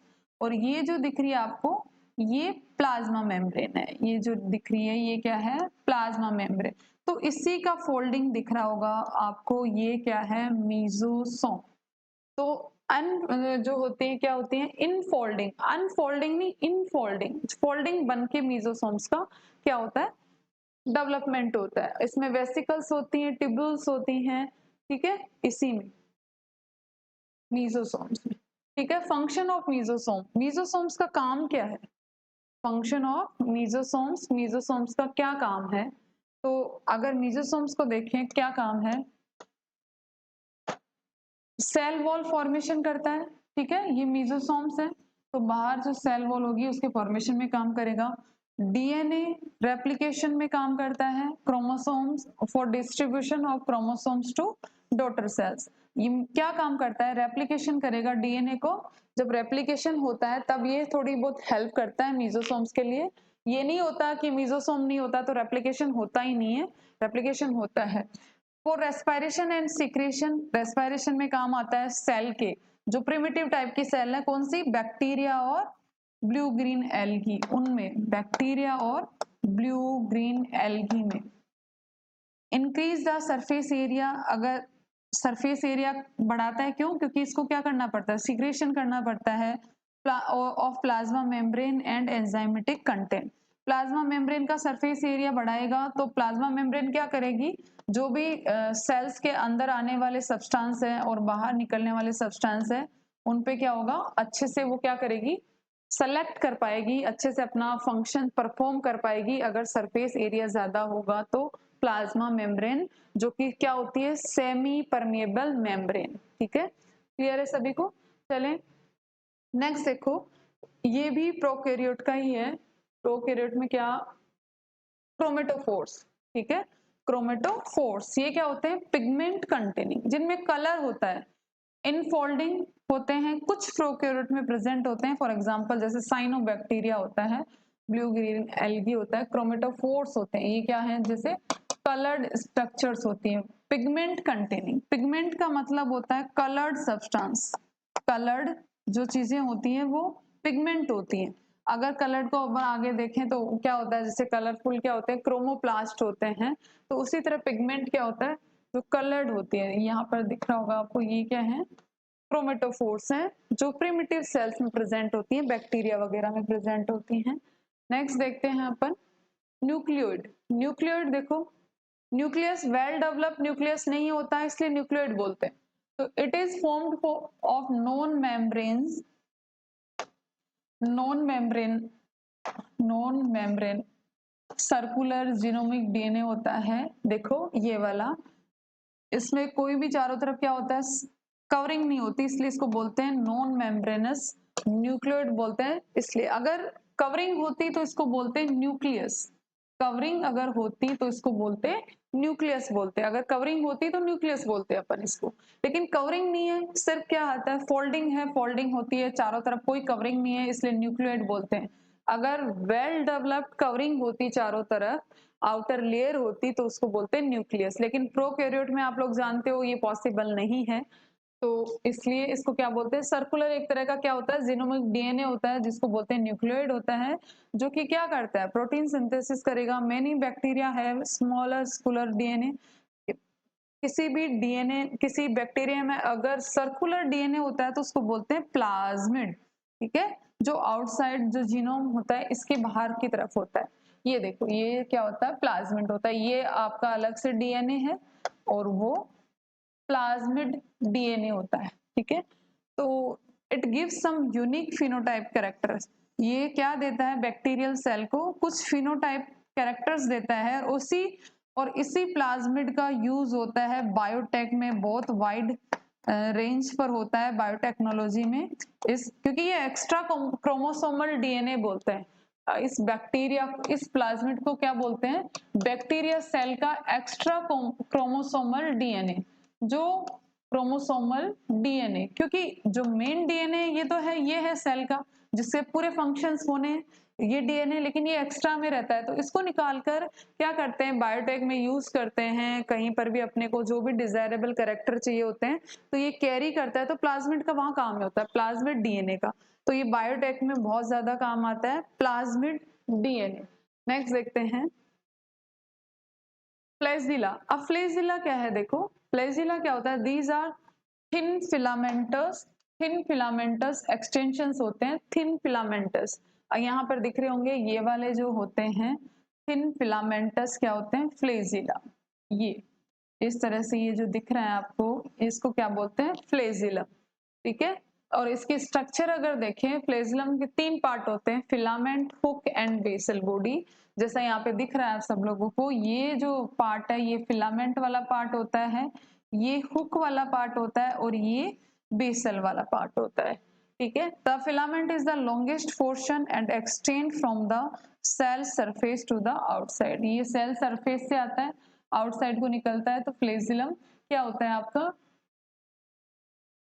और ये जो दिख रही है आपको, ये प्लाज्मा मेम्ब्रेन है। ये जो दिख रही है ये क्या है? Plasma membrane. तो इसी का फोल्डिंग दिख रहा होगा आपको, ये क्या है? मीजोसोम। तो अन जो होती है क्या होती है? इनफोल्डिंग, अनफोल्डिंग नहीं, इनफोल्डिंग। फोल्डिंग बन के मीजोसोम्स का क्या होता है? डेवलपमेंट होता है। इसमें वेसिकल्स होती हैं, टिब्यूल्स होती हैं। ठीक है, इसी में मीजोसोम्स में। ठीक है, फंक्शन ऑफ मीजोसोम, मीजोसोम्स का काम क्या है? फंक्शन ऑफ मीजोसोम्स, मीजोसोम्स का क्या काम है? तो अगर मीजोसोम्स को देखें क्या काम है, सेल वॉल फॉर्मेशन करता है। ठीक है, ये मीजोसोम्स है, तो बाहर जो सेल वॉल होगी उसके फॉर्मेशन में काम करेगा। डीएनए रेप्लिकेशन में काम करता है। Chromosomes for distribution of chromosomes to daughter cells, ये क्या काम करता है? रेप्लिकेशन करेगा डीएनए को। जब रेप्लिकेशन होता है तब ये थोड़ी बहुत हेल्प करता है मीजोसोम्स के लिए। ये नहीं होता कि मीजोसोम नहीं होता तो रेप्लिकेशन होता ही नहीं है, रेप्लिकेशन होता है। For respiration and secretion, respiration में काम आता है सेल के। जो प्रिमिटिव टाइप की सेल है, कौन सी? बैक्टीरिया और ब्लू ग्रीन एल्गी, उनमें बैक्टीरिया और ब्लू ग्रीन एल्गी में। इंक्रीज द सरफेस एरिया, अगर सरफेस एरिया बढ़ाता है, क्यों? क्योंकि इसको क्या करना पड़ता है? सिक्रेशन करना पड़ता है of plasma membrane and enzymatic content. Plasma membrane का सरफेस एरिया बढ़ाएगा तो प्लाज्मा मेम्ब्रेन क्या करेगी? जो भी सेल्स के अंदर आने वाले सब्सटेंस है और बाहर निकलने वाले सब्सटेंस है, उन पे क्या होगा? अच्छे से वो क्या करेगी? सेलेक्ट कर पाएगी, अच्छे से अपना फंक्शन परफॉर्म कर पाएगी। अगर सरफेस एरिया ज्यादा होगा तो प्लाज्मा मेम्ब्रेन, जो कि क्या होती है? Semi permeable membrane. ठीक है, क्लियर है सभी को? चलें नेक्स्ट देखो, ये भी प्रोकैरियोट का ही है। प्रोकैरियोट में क्या? क्रोमेटोफोर्स। ठीक है, क्रोमेटोफोर्स ये क्या होते हैं? पिगमेंट कंटेनिंग, जिनमें कलर होता है। इनफोल्डिंग होते हैं, कुछ प्रोकैरियोट में प्रेजेंट होते हैं। फॉर एग्जांपल जैसे साइनोबैक्टीरिया होता है, ब्लू ग्रीन एल्गी होता है, क्रोमेटोफोर्स होते हैं। ये क्या है? जैसे कलर्ड स्ट्रक्चर्स होती है। पिगमेंट कंटेनिंग, पिगमेंट का मतलब होता है कलर्ड सब्सटेंस। कलर्ड जो चीजें होती हैं वो पिगमेंट होती हैं। अगर कलर्ड को अब आगे देखें तो क्या होता है? जैसे कलरफुल क्या होते हैं? क्रोमोप्लास्ट होते हैं। तो उसी तरह पिगमेंट क्या होता है? जो कलर्ड होती है। यहाँ पर दिख रहा होगा आपको, ये क्या है? क्रोमेटोफोर्स हैं, जो प्रिमिटिव सेल्स में प्रेजेंट होती हैं, बैक्टीरिया वगैरह में प्रेजेंट होती हैं। नेक्स्ट देखते हैं अपन न्यूक्लियोइड। न्यूक्लियोइड देखो, न्यूक्लियस वेल डेवलप्ड न्यूक्लियस नहीं होता है, इसलिए न्यूक्लियोइड बोलते हैं। तो it is formed of non membranes, non membrane, non membrane circular genomic DNA होता है। देखो ये वाला, इसमें कोई भी चारों तरफ क्या होता है? कवरिंग नहीं होती, इसलिए इसको बोलते हैं नॉन मेम्ब्रेनस न्यूक्लियोइड बोलते हैं। इसलिए अगर कवरिंग होती तो इसको बोलते हैं न्यूक्लियस। कवरिंग अगर होती तो इसको बोलते न्यूक्लियस बोलते, अगर कवरिंग होती तो न्यूक्लियस बोलते अपन इसको, लेकिन कवरिंग नहीं है, सिर्फ क्या आता है फोल्डिंग है, फोल्डिंग होती है चारों तरफ, कोई कवरिंग नहीं है इसलिए न्यूक्लियोइड बोलते हैं। अगर वेल डेवलप्ड कवरिंग होती चारों तरफ, आउटर लेयर होती तो उसको बोलते हैं न्यूक्लियस, लेकिन प्रोकैरियोट में आप लोग जानते हो ये पॉसिबल नहीं है, तो इसलिए इसको क्या बोलते हैं, सर्कुलर एक तरह का क्या होता है जीनोमिक डीएनए होता है जिसको बोलते हैं न्यूक्लियोइड होता है, जो कि क्या करता है प्रोटीन सिंथेसिस करेगा। मेनी बैक्टीरिया है स्मॉलर स्कूलर डीएनए, किसी भी डीएनए किसी बैक्टीरिया में अगर सर्कुलर डीएनए होता है तो उसको बोलते हैं प्लाज्मिड, ठीक है, जो आउटसाइड जो जीनोम होता है इसके बाहर की तरफ होता है। ये देखो ये क्या होता है प्लाज्मिड होता है, ये आपका अलग से डीएनए है और वो प्लाज्मिड डीएनए होता है, ठीक है। तो it gives some unique phenotype characters, ये क्या देता है बैक्टीरियल सेल को कुछ फिनोटाइप कैरेक्टर्स देता है, और इसी प्लाज्मिड का यूज होता है बायोटेक में, बहुत वाइड रेंज पर होता है बायोटेक्नोलॉजी में, इस क्योंकि ये एक्स्ट्रा क्रोमोसोमल डीएनए बोलते हैं, इस बैक्टीरिया इस प्लाज्मिड को क्या बोलते हैं बैक्टीरिया सेल का एक्स्ट्रा क्रोमोसोमल डीएनए, जो क्रोमोसोमल डीएनए, क्योंकि जो मेन डीएनए ये तो है, ये है सेल का जिससे पूरे फंक्शंस होने ये डीएनए, लेकिन ये एक्स्ट्रा में रहता है, तो इसको निकालकर क्या करते हैं बायोटेक में यूज करते हैं, कहीं पर भी अपने को जो भी डिजायरेबल कैरेक्टर चाहिए होते हैं तो ये कैरी करता है, तो प्लाज्मिड का वहां काम में होता है प्लाज्मिड डीएनए का, तो ये बायोटेक में बहुत ज्यादा काम आता है प्लाज्मिड डीएनए। नेक्स्ट देखते हैं फ्लैजिला। अब फ्लैजिला क्या है, देखो फ्लैजिला क्या होता है, these are thin filamentous extensions होते हैं, थिन फिलामेंटस, यहाँ पर दिख रहे होंगे ये वाले जो होते हैं थिन फिलामेंटस क्या होते हैं फ्लैजिला, ये इस तरह से ये जो दिख रहा है आपको इसको क्या बोलते हैं फ्लैजिलम, ठीक है। और इसकी स्ट्रक्चर अगर देखें फ्लैजिलम के 3 पार्ट होते हैं, filament, hook and basal body, जैसा यहाँ पे दिख रहा है आप सब लोगों को, ये जो पार्ट है ये फिलामेंट वाला पार्ट होता है, ये हुक वाला पार्ट होता है और ये बेसल वाला पार्ट होता है, ठीक है। The filament is the longest portion and extend from the cell surface to the outside, ये सेल सरफेस से आता है आउटसाइड को निकलता है, तो फ्लैजिलम क्या होता है आपका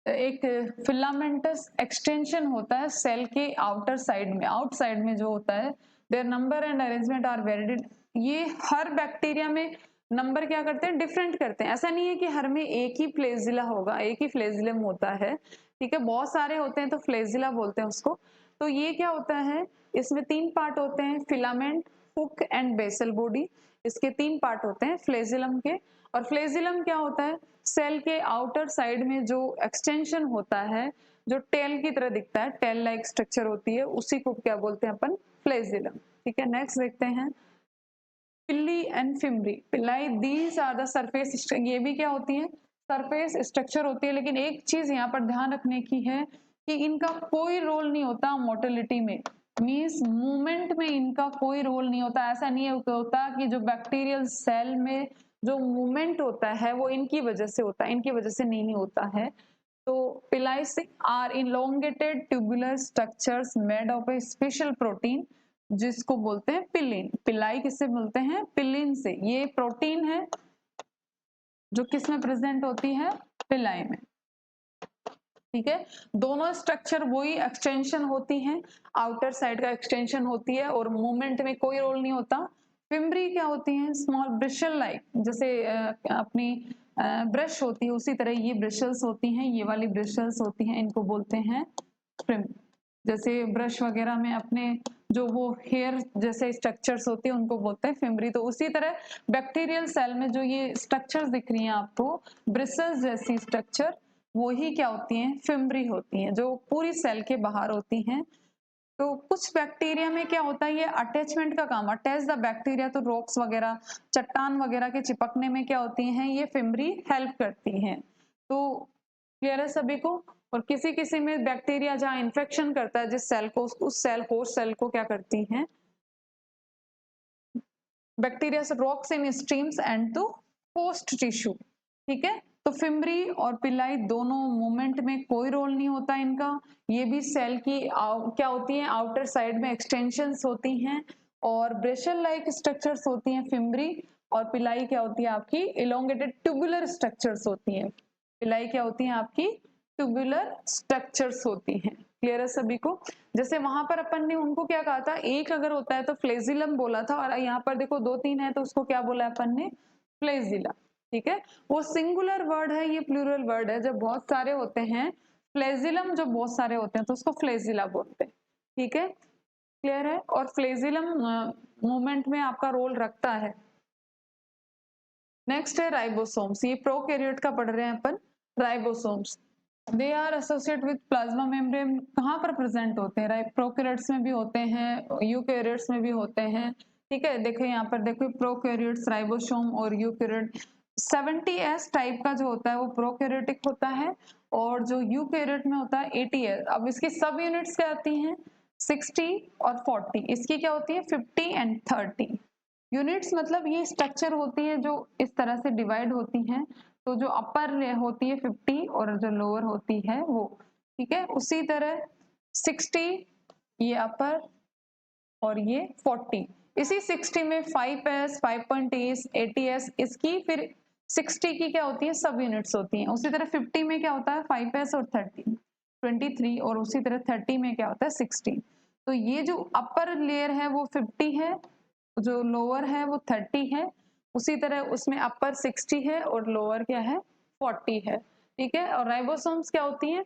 एक फिलामेंटस एक्सटेंशन होता है सेल के आउटसाइड में जो होता है, their number and arrangement are vary, ये हर बैक्टीरिया में नंबर क्या करते हैं डिफरेंट करते हैं, ऐसा नहीं है कि हर में एक ही फ्लैजिला होगा, एक ही फ्लैजिलम होता है, ठीक है, बहुत सारे होते हैं तो फ्लैजिला बोलते हैं उसको। तो ये क्या होता है इसमें 3 पार्ट होते हैं, filament, hook and basal body, इसके 3 पार्ट होते हैं फ्लैजिलम के। और फ्लैजिलम क्या होता है सेल के आउटर साइड में जो एक्सटेंशन होता है, जो टेल की तरह दिखता है, टेल लाइक स्ट्रक्चर होती है, उसी को क्या बोलते हैं अपन फ्लैजिलम, ठीक है। नेक्स्ट देखते हैं pili and fimbriae, pili, these are the surface, ये भी क्या होती है सरफेस स्ट्रक्चर होती है, लेकिन एक चीज यहाँ पर ध्यान रखने की है कि इनका कोई रोल नहीं होता मोटिलिटी में, मीन्स मूवमेंट में इनका कोई रोल नहीं होता, ऐसा नहीं होता कि जो बैक्टीरियल सेल में जो मूवमेंट होता है वो इनकी वजह से होता है, इनकी वजह से नहीं होता है। तो pili are elongated tubular structures made of a special protein जिसको बोलते हैं पिलिन, पिलाई किससे बोलते हैं पिलिन से, ये प्रोटीन है जो किस में प्रेजेंट होती है पिलाई में, ठीक है। दोनों स्ट्रक्चर वही एक्सटेंशन होती हैं, आउटर साइड का एक्सटेंशन होती है और मूवमेंट में कोई रोल नहीं होता। फिम्बरी क्या होती है स्मॉल ब्रिशल लाइक, जैसे अपनी ब्रश होती है उसी तरह ये ब्रिशल्स होती हैं, ये वाली ब्रिशल्स होती हैं, इनको बोलते हैं जैसे ब्रश वगैरह में अपने जो वो हेयर जैसे स्ट्रक्चर्स होते हैं उनको बोलते हैं फिम्बरी, तो उसी तरह बैक्टीरियल सेल में जो ये स्ट्रक्चर्स दिख रही हैं आपको ब्रिसल्स जैसी स्ट्रक्चर, वो ही क्या होती हैं फिम्बरी होती हैं, जो पूरी सेल के बाहर होती हैं। तो कुछ बैक्टीरिया में क्या होता है ये अटैचमेंट का काम, अटैच द बैक्टीरिया तो रॉक्स वगैरह चट्टान वगैरह के चिपकने में क्या होती हैं ये फिम्बरी हेल्प करती हैं। तो क्लियर है सभी को। और किसी किसी में बैक्टीरिया जहां इन्फेक्शन करता है जिस सेल को, उस सेल होस्ट सेल को क्या करती हैं bacteria rocks in streams and to host tissue, ठीक है। तो फिम्बरी और पिलाई दोनों मूवमेंट में कोई रोल नहीं होता इनका, ये भी सेल की क्या होती है आउटर साइड में एक्सटेंशंस होती हैं और ब्रेशियल लाइक स्ट्रक्चर्स होती हैं फिम्ब्री, और पिलाई क्या होती है आपकी इलोंगेटेड ट्यूबुलर स्ट्रक्चर्स होती हैं। पिलाई क्या होती है आपकी ट्यूबुलर स्ट्रक्चर्स होती हैं। क्लियर है सभी को। जैसे वहां पर अपन ने उनको क्या कहा था, एक अगर होता है तो फ्लेजिलम बोला था, और यहाँ पर देखो 2-3 है तो उसको क्या बोला अपन ने, फ्लेजिला। ठीक है, वो सिंगुलर वर्ड है, ये प्लूरल वर्ड है। जब बहुत सारे होते हैं फ्लेजिलम, जब बहुत सारे होते हैं तो उसको फ्लेजिला बोलते हैं। ठीक है, क्लियर है। और फ्लेजिलम मूवमेंट में आपका रोल रखता है। नेक्स्ट है राइबोसोम्स, ये प्रोकैरियोट का पढ़ रहे हैं अपन। Ribosomes they are associated with plasma membrane, कहाँ पर प्रेजेंट होते हैं, राइट, प्रोकैरियोट्स में भी होते हैं, यूकैरियोट्स में भी होते हैं। ठीक है, देखो यहाँ पर देखो प्रोकैरियोट्स, राइबोसोम और यूकैरियोट। 70S टाइप का जो होता है वो प्रोकैरियोटिक होता है, और जो यूकैरियोट में होता है 80S। अब इसकी सब यूनिट्स क्या आती हैं, 60 और 40। इसकी क्या होती है 50 एंड 30 यूनिट्स। मतलब ये स्ट्रक्चर होती है जो इस तरह से डिवाइड होती हैं। तो जो अपर होती है 50 और जो लोअर होती है वो, ठीक है। उसी तरह 60 ये अपर और ये 40। इसी 60 में 5S, 5.8, 80S इसकी, फिर 60 की क्या होती है सब यूनिट्स होती हैं। उसी तरह 50 में क्या होता है 5S और 30, 23, और उसी तरह 30 में क्या होता है 16। तो ये जो अपर लेयर है वो 50 है, जो लोअर है वो 30 है, उसी तरह उसमें अपर 60 है और लोअर क्या है 40 है। ठीक है, और राइबोसोम्स क्या होती हैं,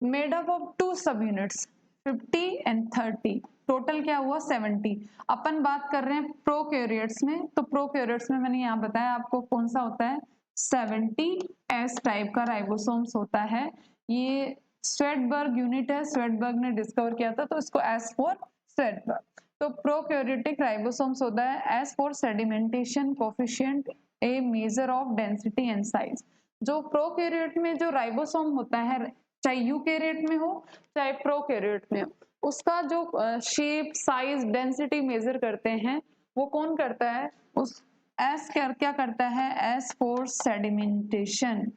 मेड अप ऑफ 2 सब यूनिट्स 50 एंड 30, टोटल क्या हुआ 70। अपन बात कर रहे हैं प्रोकैरियोट्स में, तो प्रोकैरियोट्स में मैंने यहाँ बताया आपको कौन सा होता है, 70S टाइप का राइबोसोम्स होता है। ये स्वेडबर्ग यूनिट है, स्वेडबर्ग ने डिस्कवर किया था, तो इसको एस फॉर स्वेडबर्ग। तो प्रोकैरियोटिक राइबोसोम्स होता है S for sedimentation coefficient, A measure of density and size. जो प्रोकैरियोट में जो राइबोसोम होता है, चाहे यूकैरियोट में हो चाहे प्रोकैरियोट में हो, उसका जो शेप साइज डेंसिटी मेजर करते हैं वो कौन करता है, उस एस क्या करता है, एस फॉर सेडिमेंटेशन,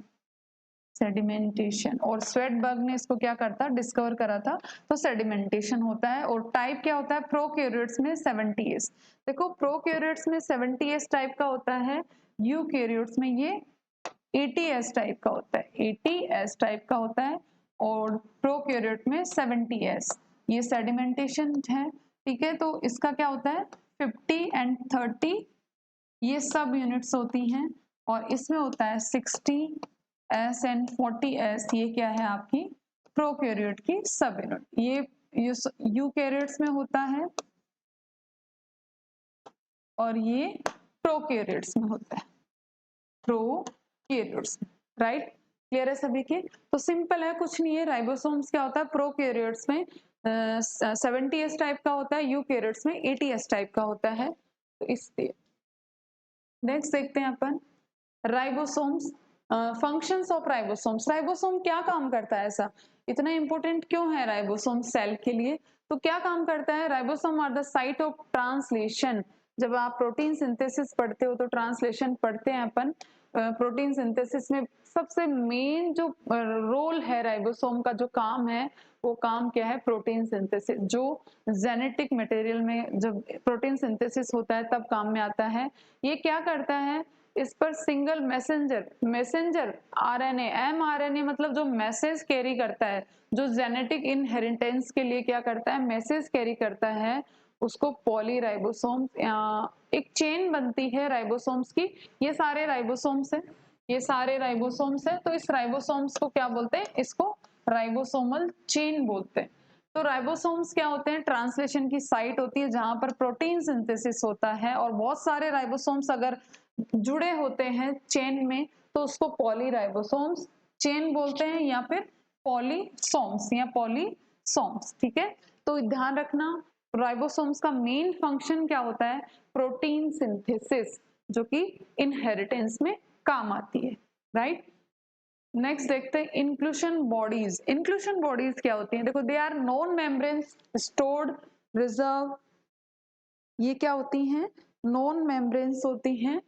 सेडिमेंटेशन। और स्वेडबर्ग ने इसको क्या करता डिस्कवर करा था, तो सेडिमेंटेशन होता है। और टाइप क्या होता है प्रोकैरियोट्स में 70S। देखो प्रोकैरियोट्स में 70S टाइप का होता है, यूकैरियोट्स में ये 80S टाइप का होता है, 80S टाइप का होता है, और प्रोकैरियोट में 70S। ये सेडिमेंटेशन है। ठीक है, तो इसका क्या होता है 50 एंड 30 ये सब यूनिट्स होती हैं, और इसमें होता है 60S एंड 40S, ये क्या है आपकी प्रोकैरियोट की सब यूनिट। ये यूकैरियोट्स में होता है और ये प्रोकैरियोट्स में होता है, प्रोकैरियोट्स में, राइट। क्लियर है सभी के। तो सिंपल है, कुछ नहीं है। राइबोसोम्स क्या होता है प्रोकैरियोट्स में 70S टाइप का होता है, यूकैरियोट्स में 80S टाइप का होता है। तो इसलिए नेक्स्ट देखते हैं अपन ribosomes, functions of ribosomes. Ribosome क्या काम करता है, ऐसा इतना इंपॉर्टेंट क्यों है राइबोसोम सेल के लिए, तो क्या काम करता है, ribosome are the site of translation. जब आप प्रोटीन सिंथेसिस पढ़ते हो तो ट्रांसलेशन पढ़ते हैं अपन। प्रोटीन सिंथेसिस में सबसे मेन जो रोल है राइबोसोम का, जो काम है वो काम क्या है, प्रोटीन सिंथेसिस। जो जेनेटिक मटेरियल में जब प्रोटीन सिंथेसिस होता है तब काम में आता है। ये क्या करता है, इस पर सिंगल मैसेंजर आरएनए, एमआरएनए मतलब जो मैसेज कैरी करता है, जो जेनेटिक इनहेरिटेंस के लिए क्या करता है मैसेज कैरी करता है, उसको पॉलीराइबोसोम, एक चेन बनती है राइबोसोम्स की। ये सारे राइबोसोम्स है, ये सारे राइबोसोम्स है, तो इस राइबोसोम्स को क्या बोलते हैं, इसको राइबोसोमल चेन बोलते हैं। तो राइबोसोम्स क्या होते हैं, ट्रांसलेशन की साइट होती है जहां पर प्रोटीन सिंथेसिस होता है, और बहुत सारे राइबोसोम्स अगर जुड़े होते हैं चेन में तो उसको पॉलीराइबोसोम्स चेन बोलते हैं, या फिर पॉलीसोम्स या पॉलीसोम्स। ठीक है, तो ध्यान रखना राइबोसोम्स का मेन फंक्शन क्या होता है, प्रोटीन सिंथेसिस, जो कि इनहेरिटेंस में काम आती है, राइट। नेक्स्ट देखते हैं इंक्लूशन बॉडीज। इंक्लूशन बॉडीज क्या होती हैं, देखो they are non membranes stored reserve. ये क्या होती हैं, नॉन मेम्ब्रेन्स होती हैं,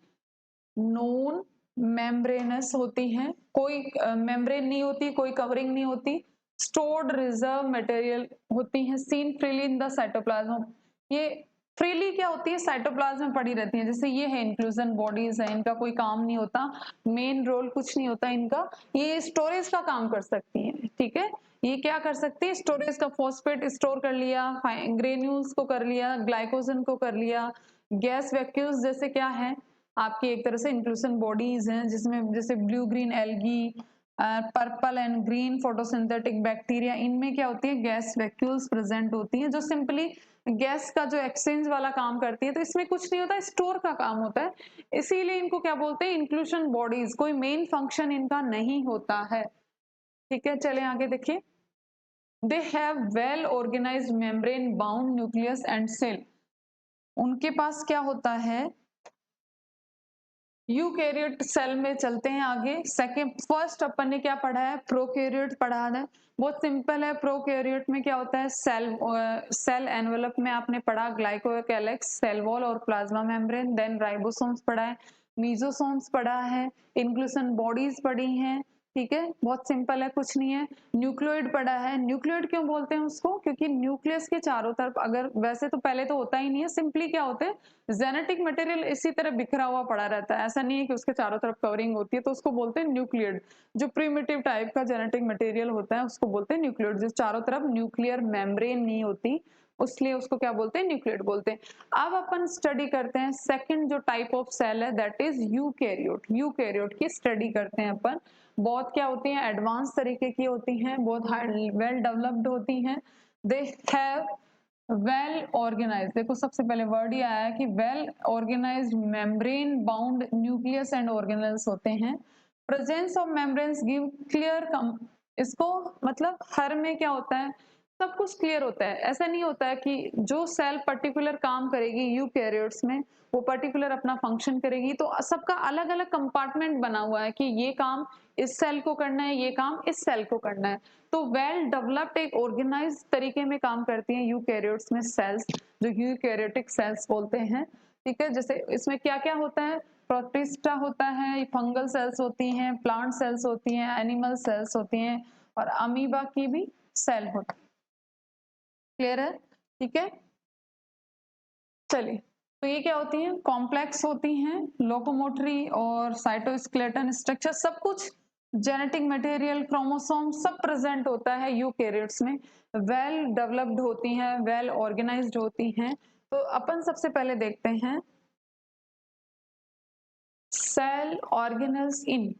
नॉन मेम्ब्रेनस होती हैं, कोई मेम्ब्रेन नहीं होती, कोई कवरिंग नहीं होती। स्टोर्ड रिजर्व मटेरियल होती हैं, seen freely in the cytoplasm. ये फ्रीली क्या होती है, साइटोप्लाज्म में पड़ी रहती है। जैसे ये है इंक्लूजन बॉडीज है, इनका कोई काम नहीं होता, मेन रोल कुछ नहीं होता इनका, ये स्टोरेज का काम कर सकती है। ठीक है, ये क्या कर सकती है, स्टोरेज का, फॉस्फेट स्टोर कर लिया, ग्रेन्यूल्स को कर लिया, ग्लाइकोजन को कर लिया, गैस वैक्यूल्स जैसे क्या है आपकी एक तरह से इंक्लूजन बॉडीज हैं, जिसमें जैसे blue green algae, purple and green photosynthetic bacteria, इनमें क्या होती है, गैस वैक्यूल्स प्रेजेंट होती है, जो सिंपली गैस का जो एक्सचेंज वाला काम करती है। तो इसमें कुछ नहीं होता, स्टोर का काम होता है, इसीलिए इनको क्या बोलते हैं, इंक्लूजन बॉडीज। कोई मेन फंक्शन इनका नहीं होता है। ठीक है, चले आगे देखिए। They have well organised membrane bound nucleus and cell. उनके पास क्या होता है, यूकैरियोट सेल में चलते हैं आगे। सेकंड, फर्स्ट अपन ने क्या पढ़ा है, प्रोकैरियोट पढ़ा है, बहुत सिंपल है। प्रोकैरियोट में क्या होता है, सेल एनवेलप में आपने पढ़ा ग्लाइकोकेलेक्स, सेल वॉल और प्लाज्मा मेम्ब्रेन। देन राइबोसोम्स पढ़ा है, मीजोसोम्स पढ़ा है, इंक्लूजन बॉडीज पढ़ी हैं। ठीक है, बहुत सिंपल है, कुछ नहीं है। न्यूक्लियोइड पढ़ा है। न्यूक्लियोइड क्यों बोलते हैं उसको, क्योंकि न्यूक्लियस के चारों तरफ, अगर वैसे तो पहले तो होता ही नहीं है, सिंपली क्या होते हैं, जेनेटिक मटेरियल इसी तरह बिखरा हुआ पड़ा रहता है, ऐसा नहीं है कि उसके चारों तरफ कवरिंग होती है, तो उसको बोलते हैं न्यूक्लियोइड। जो प्रिमिटिव टाइप का जेनेटिक मटेरियल होता है उसको बोलते हैं न्यूक्लियोइड, जिस चारों तरफ न्यूक्लियर मेम्ब्रेन नहीं होती, उसलिए उसको क्या बोलते हैं, न्यूक्लियोइड बोलते हैं। अब अपन स्टडी करते हैं सेकंड जो टाइप ऑफ सेल है, दैट इज यूकैरियोट। यूकैरियोट की स्टडी करते हैं अपन। बहुत क्या होती हैं, एडवांस तरीके की होती हैं, बहुत वेल डेवलप्ड होती हैं। दे हैव वेल ऑर्गेनाइज, देखो सबसे पहले वर्ड ही आया है कि well organised membrane bound nucleus and organelles होते हैं। Presence of membranes give clear, इसको मतलब हर में क्या होता है, सब कुछ क्लियर होता है। ऐसा नहीं होता है कि जो सेल पर्टिकुलर काम करेगी यूकैरियोट्स में, वो पर्टिकुलर अपना फंक्शन करेगी, तो सबका अलग अलग कंपार्टमेंट बना हुआ है कि ये काम इस सेल को करना है, ये काम इस सेल को करना है। तो वेल डेवलप्ड एक ऑर्गेनाइज तरीके में काम करती हैं यूकैरियोट्स में सेल्स, जो यूकैरियोटिक सेल्स बोलते हैं। ठीक है, जैसे इसमें क्या क्या होता है, प्रोटिस्टा होता है, फंगल सेल्स होती हैं, प्लांट सेल्स होती हैं, एनिमल सेल्स होती हैं, और अमीबा की भी सेल होती है। क्लियर है, ठीक है, चलिए। तो ये क्या होती हैं, कॉम्प्लेक्स होती हैं, लोकोमोटरी और साइटोस्केलेटन स्ट्रक्चर, सब कुछ जेनेटिक मटेरियल, क्रोमोसोम सब प्रेजेंट होता है यूकैरियोट्स में। वेल डेवलप्ड होती हैं, वेल ऑर्गेनाइज्ड होती हैं। तो अपन सबसे पहले देखते हैं सेल ऑर्गेनल्स इन,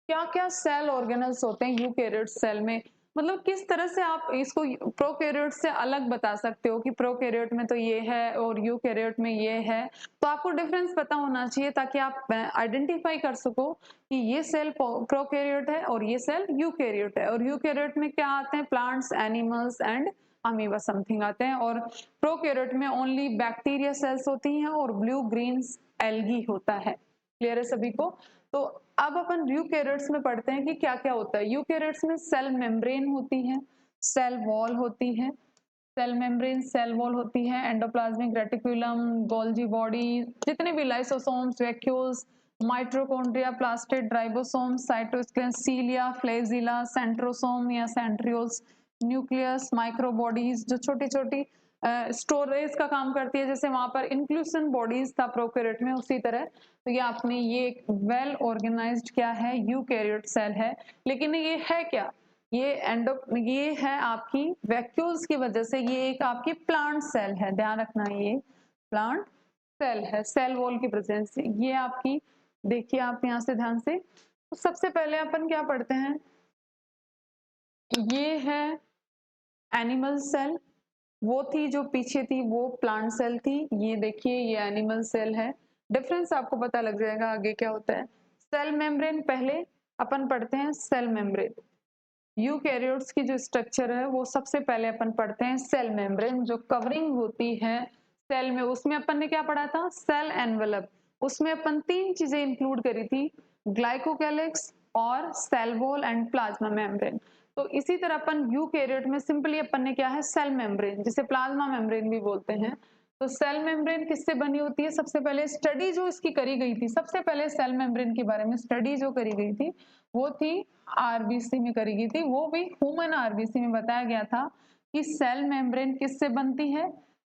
क्या क्या सेल ऑर्गेनल्स होते हैं यूकैरियोट सेल में, मतलब किस तरह से आप इसको प्रोकैरियोट से अलग बता सकते हो कि प्रोकैरियोट में तो ये है और यूकैरियोट में ये है। तो आपको डिफरेंस पता होना चाहिए ताकि आप आइडेंटिफाई कर सको कि ये सेल प्रोकैरियोट है और ये सेल यूकैरियोट है। और यूकैरियोट में क्या आते हैं, plants, animals and amoeba something आते हैं, और प्रोकैरियोट में ओनली बैक्टीरिया सेल्स होती हैं और ब्लू ग्रीन एल्गी होता है। क्लियर है सभी को। तो अब अपन यूकैरियोट्स में पढ़ते हैं कि क्या क्या होता है। यूकैरियोट्स में सेल मेम्ब्रेन होती है, सेल वॉल होती है, सेल मेम्ब्रेन, सेल वॉल होती है, एंडोप्लाज्मिक रेटिकुलम, गोल्जी बॉडी, जितने भी lysosomes, vacuoles, mitochondria, plastid, ribosome, cytoskeleton, cilia, flagella, centrosome या सेंट्रियोल्स, न्यूक्लियस, माइक्रोबॉडीज जो छोटी छोटी स्टोरेज का काम करती है, जैसे वहां पर इंक्लूजन बॉडीज था प्रोकैरियोट में, उसी तरह। तो ये आपने ये वेल ऑर्गेनाइज्ड क्या है, यूकैरियोट सेल है। लेकिन ये है क्या, ये है आपकी वैक्यूल्स की वजह से, ये एक आपकी प्लांट सेल है, ध्यान रखना, ये प्लांट सेल है, सेल वॉल की प्रेजेंस से। ये आपकी, देखिए आप यहाँ से ध्यान से, तो सबसे पहले अपन क्या पढ़ते हैं, ये है एनिमल सेल, वो थी जो पीछे थी वो प्लांट सेल थी, ये देखिए ये एनिमल सेल है। डिफरेंस आपको पता लग जाएगा आगे क्या होता है। सेल मेम्ब्रेन पहले अपन पढ़ते हैं, सेल मेम्ब्रेन यूकैरियोट्स की जो स्ट्रक्चर है वो सबसे पहले अपन पढ़ते हैं सेल मेम्ब्रेन, जो कवरिंग होती है सेल में। उसमें अपन ने क्या पढ़ा था, सेल एनवेलप, उसमें अपन तीन चीजें इंक्लूड करी थी, ग्लाइकोकेलेक्स और cell wall and plasma membrane. तो इसी तरह अपन यूकैरियोट में सिंपली अपन ने क्या है, सेल मेम्ब्रेन, जिसे प्लाज्मा मेम्ब्रेन भी बोलते हैं। तो सेल मेम्ब्रेन किससे बनी होती है, सबसे पहले स्टडी जो इसकी करी गई थी, सबसे पहले सेल मेम्ब्रेन के बारे में स्टडी जो करी गई थी वो थी आरबीसी में करी गई थी, वो भी ह्यूमन आरबीसी में बताया गया था कि सेल मेम्ब्रेन किससे बनती है,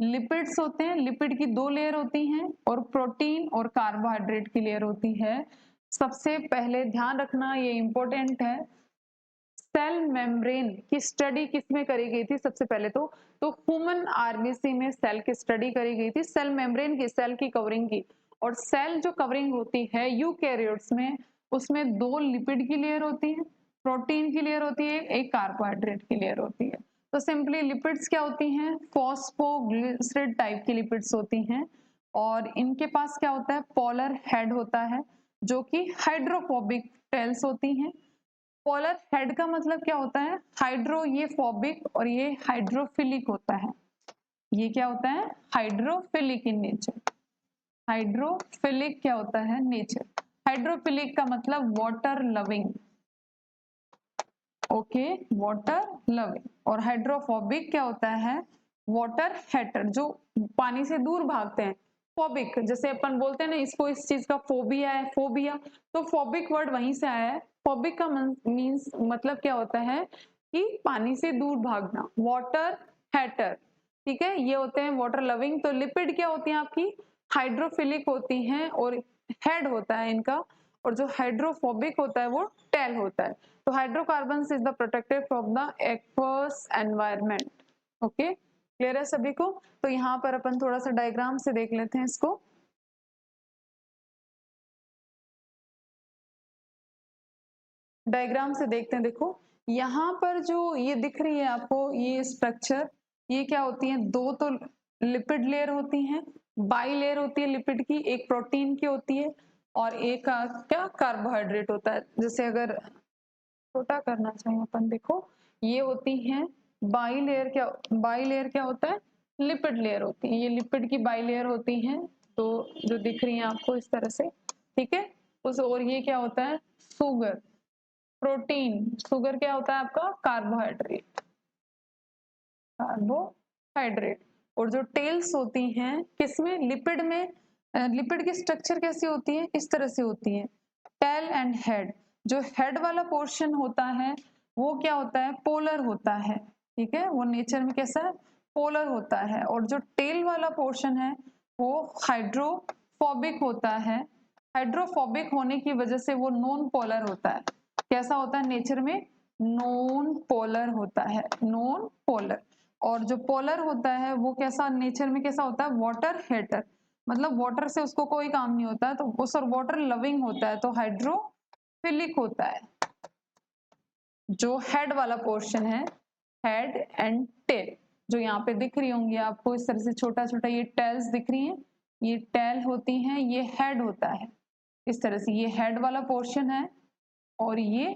लिपिड्स होते हैं, लिपिड की 2 लेयर होती हैं और प्रोटीन और कार्बोहाइड्रेट की लेयर होती है। सबसे पहले ध्यान रखना, ये इंपॉर्टेंट है, सेल मेम्ब्रेन की स्टडी किसमें करी गई थी? सबसे पहले तो ह्यूमन आरबीसी में सेल की स्टडी करी गई थी, सेल मेम्ब्रेन की, सेल की कवरिंग की। और सेल जो कवरिंग होती है यूकैरियोट्स में, उसमें 2 लिपिड की लेयर होती है, प्रोटीन की लेयर होती है, एक कार्बोहाइड्रेट की लेयर होती है। तो सिंपली लिपिड्स क्या होती हैं? फॉस्फोग्लिसराइड टाइप की लिपिड्स होती हैं और इनके पास क्या होता है? पोलर हेड होता है जो कि हाइड्रोफोबिक टेल्स होती हैं। पोलर हेड का मतलब क्या होता है? हाइड्रो, ये फोबिक और ये हाइड्रोफिलिक होता है। ये क्या होता है? Hydrophilic in nature. हाइड्रोफिलिक क्या होता है? नेचर। हाइड्रोफिलिक का मतलब water loving, okay, water loving. और हाइड्रोफोबिक क्या होता है? वाटर हेटर, जो पानी से दूर भागते हैं। फोबिक, जैसे अपन बोलते हैं ना इसको, इस चीज का फोबिया है, फोबिया, तो फोबिक वर्ड वहीं से आया है। फोबिक का मीन्स मतलब क्या होता है कि पानी से दूर भागना, वाटर हेटर, ठीक है। ये होते हैं वाटर लविंग। तो लिपिड क्या होती हैं आपकी? हाइड्रोफिलिक होती हैं और हेड होता है इनका, और जो हाइड्रोफोबिक होता है वो टेल होता है। तो hydrocarbons is the protected from the aqueous environment. Okay, clear है सभी को? तो यहाँ पर अपन थोड़ा सा डायग्राम से देख लेते हैं इसको। डायग्राम से देखते हैं, देखो यहाँ पर जो ये दिख रही है आपको, ये स्ट्रक्चर, ये क्या होती है? 2 तो लिपिड लेयर होती हैं, बाई लेयर होती है लिपिड की, एक प्रोटीन की होती है और एक क्या कार्बोहाइड्रेट होता है। जैसे अगर छोटा करना चाहिए अपन, देखो ये होती है बाई लेयर। क्या होता है? लिपिड लेयर होती है, ये लिपिड की बाई लेयर होती है, तो जो दिख रही है आपको इस तरह से, ठीक है। उस, और ये क्या होता है? Sugar, protein. शुगर क्या होता है आपका? Carbohydrate, carbohydrate. और जो टेल्स होती हैं किसमें? लिपिड में। लिपिड की स्ट्रक्चर कैसी होती है? इस तरह से होती है, टेल एंड हेड। जो हेड वाला पोर्शन होता है वो क्या होता है? पोलर होता है, ठीक है, वो नेचर में कैसा है? पोलर होता है। और जो टेल वाला पोर्शन है वो हाइड्रोफोबिक होता है। हाइड्रोफोबिक होने की वजह से वो नॉन पोलर होता है। कैसा होता है नेचर में? नॉन पोलर होता है, नॉन पोलर। और जो पोलर होता है वो कैसा नेचर में, कैसा होता है? वाटर हेटर, मतलब वाटर से उसको कोई काम नहीं होता है, तो वो सर वाटर लविंग होता है, तो हाइड्रोफिलिक होता है। जो हेड वाला पोर्शन है, हेड एंड टेल, जो यहाँ पे दिख रही होंगी आपको इस तरह से छोटा छोटा, ये टेल्स दिख रही हैं, ये टेल होती हैं, ये हेड होता है इस तरह से। ये हेड वाला पोर्शन है और ये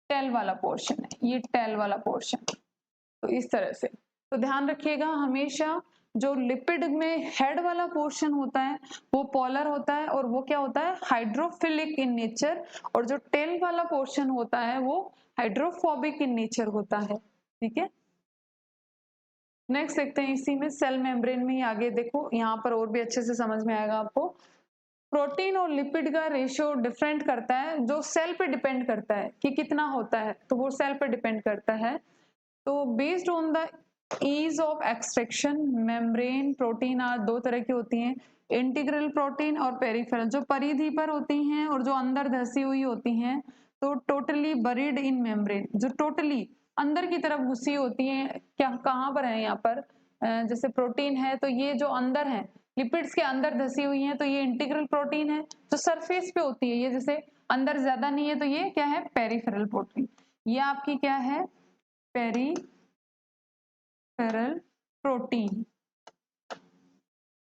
टेल वाला पोर्शन है, ये टेल वाला पोर्शन, तो इस तरह से। तो ध्यान रखिएगा हमेशा, जो लिपिड में हेड वाला पोर्शन होता है वो पोलर होता है और वो क्या होता है? Hydrophilic in nature. और जो टेल वाला पोर्शन होता है वो हाइड्रोफोबिक इन नेचर होता है, ठीक है। नेक्स्ट देखते हैं, इसी में सेल मेम्ब्रेन में ही आगे देखो, यहाँ पर और भी अच्छे से समझ में आएगा आपको। प्रोटीन और लिपिड का रेशियो डिफरेंट करता है, जो सेल पे डिपेंड करता है कि कितना होता है, तो वो सेल पे डिपेंड करता है। तो based on the ease of extraction, membrane protein are 2 तरह की होती हैं, इंटीग्रल प्रोटीन और पेरिफेरल, जो परिधि पर होती हैं और जो अंदर धसी हुई होती हैं। तो टोटली बरीड इन मेम्ब्रेन, जो टोटली अंदर की तरफ घुसी होती है, क्या कहाँ पर है? यहाँ पर जैसे प्रोटीन है तो ये जो अंदर है, लिपिड्स के अंदर धसी हुई है, तो ये इंटीग्रल प्रोटीन है। जो सरफेस पे होती है, ये जैसे अंदर ज्यादा नहीं है, तो ये क्या है? Peripheral protein. ये आपकी क्या है? Peripheral protein.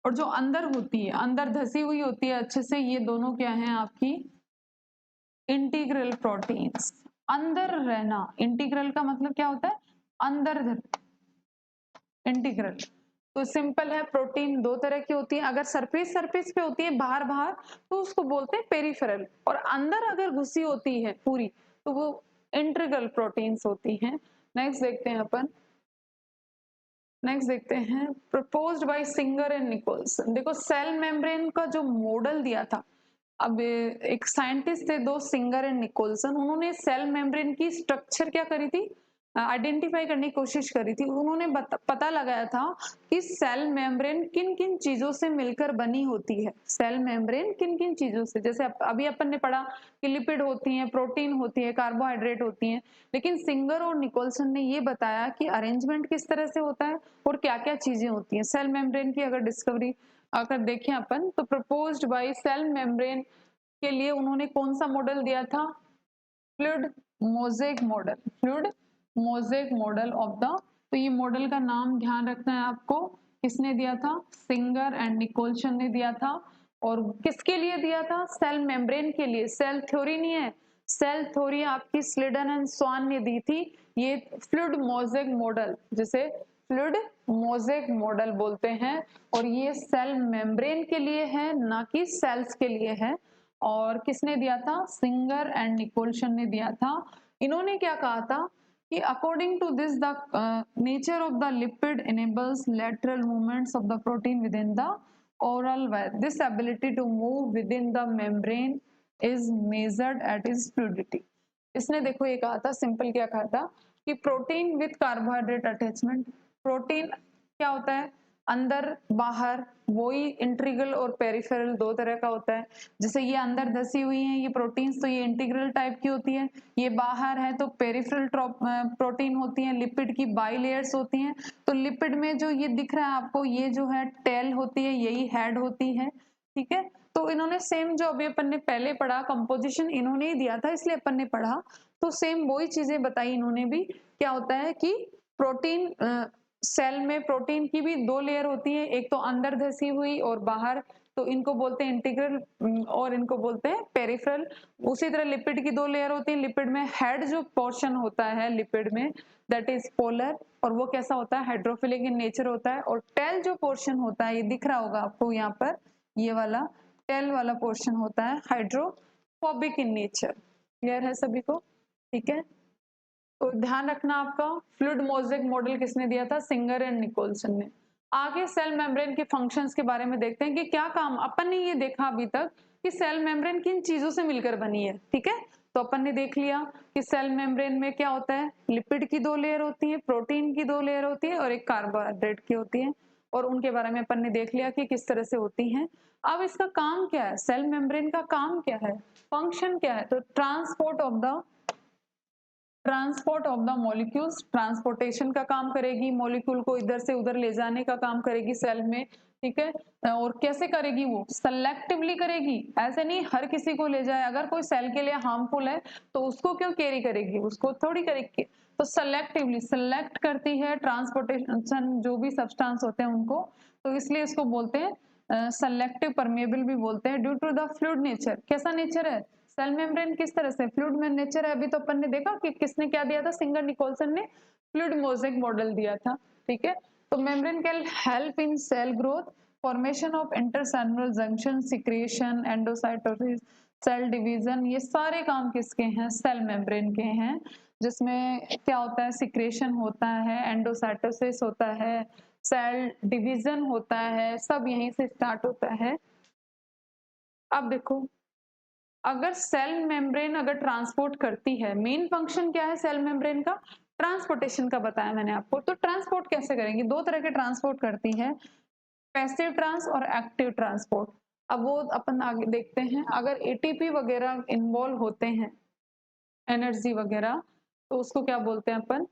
और जो अंदर होती है, अंदर धसी हुई होती है अच्छे से, ये दोनों क्या है आपकी? Integral proteins. अंदर रहना, इंटीग्रल का मतलब क्या होता है? अंदर। इंटीग्रल तो सिंपल है, प्रोटीन 2 तरह की होती है, अगर सरफेस सरफेस पे होती है, बाहर बाहर, तो उसको बोलते हैं पेरिफेरल, और अंदर अगर घुसी होती है पूरी तो वो इंटीग्रल प्रोटीन्स होती हैं। नेक्स्ट देखते हैं अपन, नेक्स्ट देखते हैं, proposed by singer and Nicholson. देखो सेल मेम्ब्रेन का जो मॉडल दिया था, अब एक साइंटिस्ट थे 2, सिंगर एंड निकोल्सन, उन्होंने सेल मेम्ब्रेन की स्ट्रक्चर क्या करी थी? आइडेंटिफाई करने की कोशिश करी थी। उन्होंने पता लगाया था कि सेल मेम्ब्रेन किन किन चीजों से मिलकर बनी होती है। सेल मेम्ब्रेन किन किन चीजों से, जैसे अभी अपन ने पढ़ा कि लिपिड होती हैं, प्रोटीन होती है, कार्बोहाइड्रेट होती हैं, लेकिन सिंगर और निकोलसन ने ये बताया कि अरेंजमेंट किस तरह से होता है और क्या क्या चीजें होती हैं। सेल मेम्ब्रेन की अगर डिस्कवरी अगर देखें अपन तो प्रपोज्ड बाय सेल मेम्ब्रेन के लिए उन्होंने कौन सा मॉडल दिया था? Fluid mosaic model, fluid mosaic model of the, तो ये मॉडल का नाम ध्यान रखना है आपको, किसने दिया था? सिंगर एंड निकोलसन ने दिया था। और किसके लिए दिया था? सेल मेम्ब्रेन के लिए। सेल थ्योरी नहीं है, सेल थ्योरी आपकी स्लिडन एंड स्वान ने दी थी। ये फ्लूइड मोज़ेक मॉडल, जिसे फ्लूइड मोज़ेक मॉडल बोलते हैं, और ये सेल मेम्ब्रेन के लिए है, ना कि सेल्स के लिए है। और किसने दिया था? सिंगर एंड निकोलसन ने दिया था। इन्होंने क्या कहा था कि according to this the nature of the lipid enables lateral movements of the protein within the oral wire. This ability to move within the membrane is measured at its fluidity. इसने देखो ये कहा था, simple क्या कहा था कि protein with carbohydrate attachment, protein क्या होता है? अंदर बाहर, वही इंटीग्रल और पेरिफेरल दो तरह का होता है। जैसे ये अंदर धसी हुई है ये प्रोटीन्स, तो ये इंटीग्रल टाइप की होती है, ये बाहर है तो पेरिफेरल प्रोटीन होती है, लिपिड की बाई लेयर्स होती हैं। तो लिपिड में जो ये दिख रहा है आपको, ये जो है टेल होती है, यही हेड होती है, ठीक है। तो इन्होंने सेम जो अभी अपन ने पहले पढ़ा कंपोजिशन इन्होंने ही दिया था, इसलिए अपन ने पढ़ा, तो सेम वही चीजें बताई इन्होंने भी। क्या होता है कि प्रोटीन सेल में प्रोटीन की भी दो लेयर होती है, एक तो अंदर धसी हुई और बाहर, तो इनको बोलते हैं इंटीग्रल और इनको बोलते हैं पेरिफेरल। उसी तरह लिपिड की दो लेयर होती है, लिपिड में हेड जो पोर्शन होता है लिपिड में दैट इज पोलर, और वो कैसा होता है? हाइड्रोफिलिक इन नेचर होता है। और टेल जो पोर्शन होता है, ये दिख रहा होगा आपको यहाँ पर, ये वाला टेल वाला पोर्शन होता है हाइड्रोफोबिक इन नेचर। क्लियर है सभी को? ठीक है, तो ध्यान रखना आपका, फ्लूइड मोज़ेक मॉडल किसने दिया था? सिंगर एंड निकोलसन ने। आगे सेल मेम्ब्रेन के फंक्शंस के बारे में देखते हैं कि क्या काम, अपन ने ये देखा अभी तक कि सेल मेम्ब्रेन किन चीजों से मिलकर बनी है, ठीक है। तो अपन ने देख लिया कि सेल मेम्ब्रेन में क्या होता है, लिपिड की दो लेयर होती है, प्रोटीन की दो लेयर होती है और एक कार्बोहाइड्रेट की होती है, और उनके बारे में अपन ने देख लिया कि किस तरह से होती हैं। अब इसका काम क्या है, सेल मेम्ब्रेन का काम क्या है, फंक्शन क्या है? तो transport of the molecules, transportation का काम करेगी, मॉलिक्यूल को इधर से उधर ले जाने का काम करेगी सेल में, ठीक है। और कैसे करेगी? वो सेलेक्टिवली करेगी, ऐसे नहीं हर किसी को ले जाए। अगर कोई सेल के लिए हार्मफुल है तो उसको क्यों कैरी करेगी, उसको थोड़ी करेगी। तो सेलेक्टिवली सेलेक्ट करती है ट्रांसपोर्टेशन, जो भी सब्सटेंस होते हैं उनको, तो इसलिए इसको बोलते हैं सेलेक्टिव परमेबल भी बोलते हैं, due to the fluid nature. कैसा नेचर है सेल मेम्ब्रेन? किस तरह से फ्लूइड में नेचर है। अभी तो अपन ने देखा कि किसने क्या दिया था, सिंगर निकोलसन ने फ्लूइड मोज़ेक मॉडल दिया था, ठीक है। तो membrane can help in cell growth, formation of intercellular junction, secretion, endocytosis, cell division, ये सारे काम किसके हैं? सेल मेम्ब्रेन के हैं। जिसमें क्या होता है? सिक्रिएशन होता है, एंडोसाइटोसिस होता है, सेल डिवीजन होता है, सब यहीं से स्टार्ट होता है। अब देखो, अगर सेल मेम्ब्रेन अगर ट्रांसपोर्ट करती है, मेन फंक्शन क्या है सेल मेम्ब्रेन का? ट्रांसपोर्टेशन का बताया मैंने आपको। तो ट्रांसपोर्ट कैसे करेंगे? दो तरह के ट्रांसपोर्ट करती है, पैसिव ट्रांस और एक्टिव ट्रांसपोर्ट। अब वो अपन आगे देखते हैं। अगर एटीपी वगैरह इन्वॉल्व होते हैं, एनर्जी वगैरह, तो उसको क्या बोलते हैं अपन?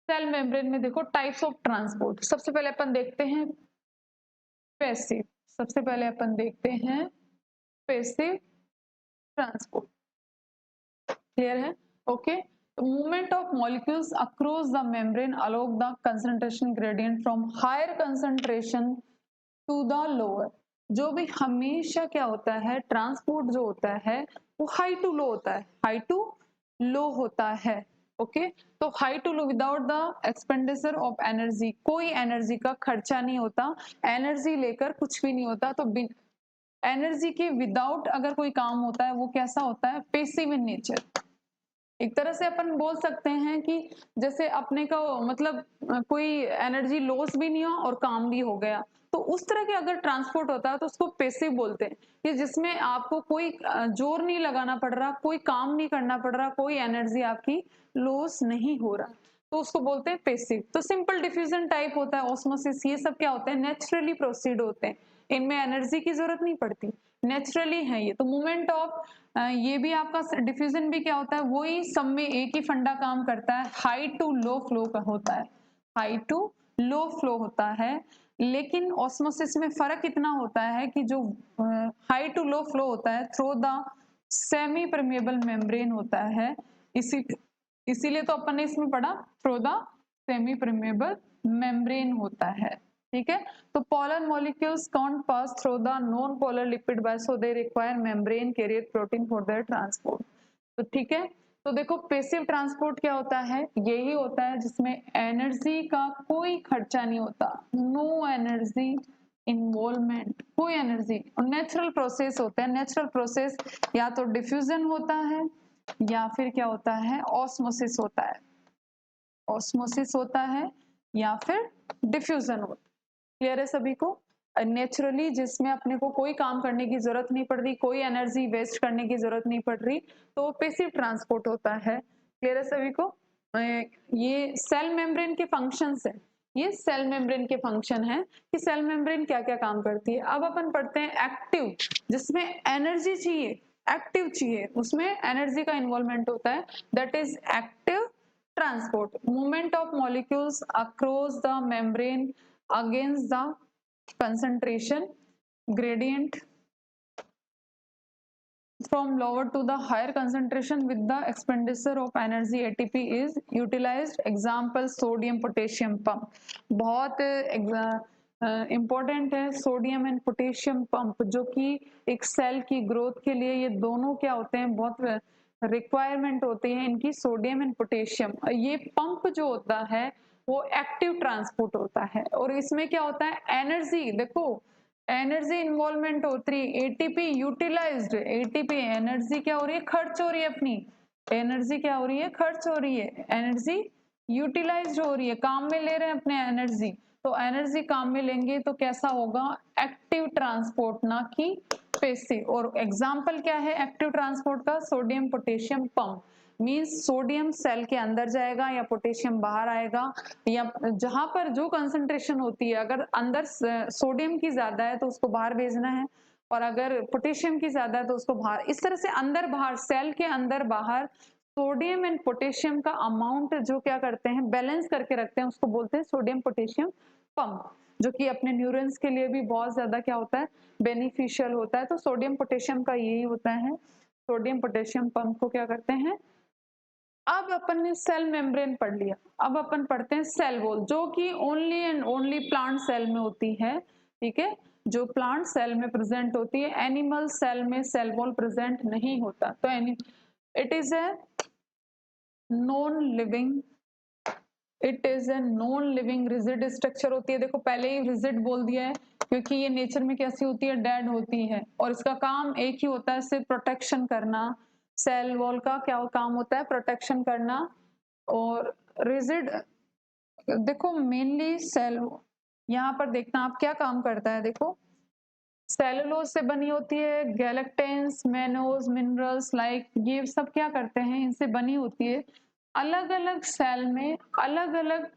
सेल मेम्ब्रेन में देखो टाइप्स ऑफ ट्रांसपोर्ट, सबसे पहले अपन देखते हैं पैसिव, सबसे पहले अपन देखते हैं पैसिव ट्रांसपोर्ट। क्लियर है? Okay. Movement of molecules across the membrane along the concentration gradient from higher concentration to the lower. जो भी हमेशा क्या होता है, ट्रांसपोर्ट जो होता है वो हाई टू लो होता है, हाई टू लो होता है। ओके, तो high to low without the expenditure of energy, कोई एनर्जी का खर्चा नहीं होता, एनर्जी लेकर कुछ भी नहीं होता। तो एनर्जी के विदाउट अगर कोई काम होता है वो कैसा होता है? Passive in nature. एक तरह से अपन बोल सकते हैं कि जैसे अपने का मतलब कोई एनर्जी लॉस भी नहीं हो और काम भी हो गया, तो उस तरह के अगर ट्रांसपोर्ट होता है तो उसको पैसिव बोलते हैं, कि जिसमें आपको कोई जोर नहीं लगाना पड़ रहा, कोई काम नहीं करना पड़ रहा, कोई एनर्जी आपकी लॉस नहीं हो रहा, तो उसको बोलते हैं पैसिव। तो सिंपल डिफ्यूजन टाइप होता है, ऑस्मोसिस, ये सब क्या होते हैं, नेचुरली प्रोसीड होते हैं, इनमें एनर्जी की जरूरत नहीं पड़ती, नेचुरली है ये। तो मूवमेंट ऑफ ये भी आपका डिफ्यूजन भी क्या होता है, वही सब में एक ही फंडा काम करता है, हाई टू लो फ्लो का होता है, हाई टू लो फ्लो होता है। लेकिन ऑस्मोसिस में फर्क इतना होता है कि जो हाई टू लो फ्लो होता है through the semi permeable membrane होता है, इसीलिए तो अपन ने इसमें पढ़ा through the semi permeable membrane होता है, ठीक है। तो polar molecules can't pass through the non polar lipid by, so they require membrane carrier protein for their transport. तो ठीक है, तो देखो पैसिव ट्रांसपोर्ट क्या होता है, यही होता है जिसमें एनर्जी का कोई खर्चा नहीं होता, नो एनर्जी इन्वॉल्वमेंट, कोई एनर्जी, और नेचुरल प्रोसेस होता है। नेचुरल प्रोसेस या तो डिफ्यूजन होता है या फिर क्या होता है, ऑस्मोसिस होता है, ऑस्मोसिस होता है या फिर डिफ्यूजन होता है। क्लियर है सभी को? नेचुरली जिसमें अपने को कोई काम करने की जरूरत नहीं पड़ रही, कोई एनर्जी वेस्ट करने की जरूरत नहीं पड़ रही, तो पैसिव ट्रांसपोर्ट होता है। क्लियर है सभी को? ये सेल मेम्ब्रेन के फंक्शंस है, ये सेल मेम्ब्रेन के फंक्शन है कि सेल मेम्ब्रेन क्या क्या काम करती है। अब अपन पढ़ते हैं एक्टिव, जिसमें एनर्जी चाहिए, एक्टिव चाहिए, उसमें एनर्जी का इन्वॉल्वमेंट होता है, that is active transport, movement of molecules across the membrane against the concentration gradient from lower to the higher concentration with the expenditure of energy ATP is utilized, example sodium potassium pump। बहुत important है sodium and potassium pump, जो कि एक cell की growth के लिए ये दोनों क्या होते हैं, बहुत रिक्वायरमेंट होती है इनकी, सोडियम एंड पोटेशियम। ये पंप जो होता है वो एक्टिव ट्रांसपोर्ट होता है, और इसमें क्या होता है, एनर्जी, देखो एनर्जी इन्वॉल्वमेंट होती है, एटीपी यूटिलाइज्ड, एटीपी एनर्जी क्या हो रही है, खर्च हो रही है, अपनी एनर्जी क्या हो रही है, खर्च हो रही है, एनर्जी यूटिलाइज्ड हो रही है, काम में ले रहे हैं अपने एनर्जी। तो एनर्जी काम में लेंगे तो कैसा होगा, एक्टिव ट्रांसपोर्ट, ना कि पैसिव। और एग्जांपल क्या है एक्टिव ट्रांसपोर्ट का, sodium potassium pump, means sodium cell के अंदर जाएगा या पोटेशियम बाहर आएगा, या जहां पर जो कंसंट्रेशन होती है, अगर अंदर सोडियम की ज्यादा है तो उसको बाहर भेजना है, और अगर पोटेशियम की ज्यादा है तो उसको बाहर, इस तरह से अंदर बाहर, सेल के अंदर बाहर सोडियम एंड पोटेशियम का अमाउंट जो क्या करते हैं, बैलेंस करके रखते हैं, उसको बोलते हैं सोडियम पोटेशियम पंप, जो कि अपने न्यूरॉन्स के लिए भी बहुत ज्यादा क्या होता है, बेनिफिशियल होता है। तो सोडियम पोटेशियम का यही होता है, सोडियम पोटेशियम पंप को क्या करते हैं। अब अपन ने सेल मेम्ब्रेन पढ़ लिया, अब अपन पढ़ते हैं सेल वॉल, जो कि only and only plant cell में होती है, ठीक है, जो प्लांट सेल में प्रेजेंट होती है, एनिमल सेल में सेल वॉल प्रेजेंट नहीं होता। तो it is a non living, it is a non living rigid structure होती है। देखो पहले ही रिजिड बोल दिया है, क्योंकि ये नेचर में कैसी होती है, डेड होती है, और इसका काम एक ही होता है, सिर्फ प्रोटेक्शन करना। सेल वॉल का क्या काम होता है, प्रोटेक्शन करना। और रिजिड देखो मेनली सेल, यहाँ पर देखना आप क्या काम करता है, देखो सेलुलोज से बनी होती है, गैलेक्टेंस, मेनोज, मिनरल्स लाइक, ये सब क्या करते हैं, इनसे बनी होती है। अलग अलग सेल में अलग अलग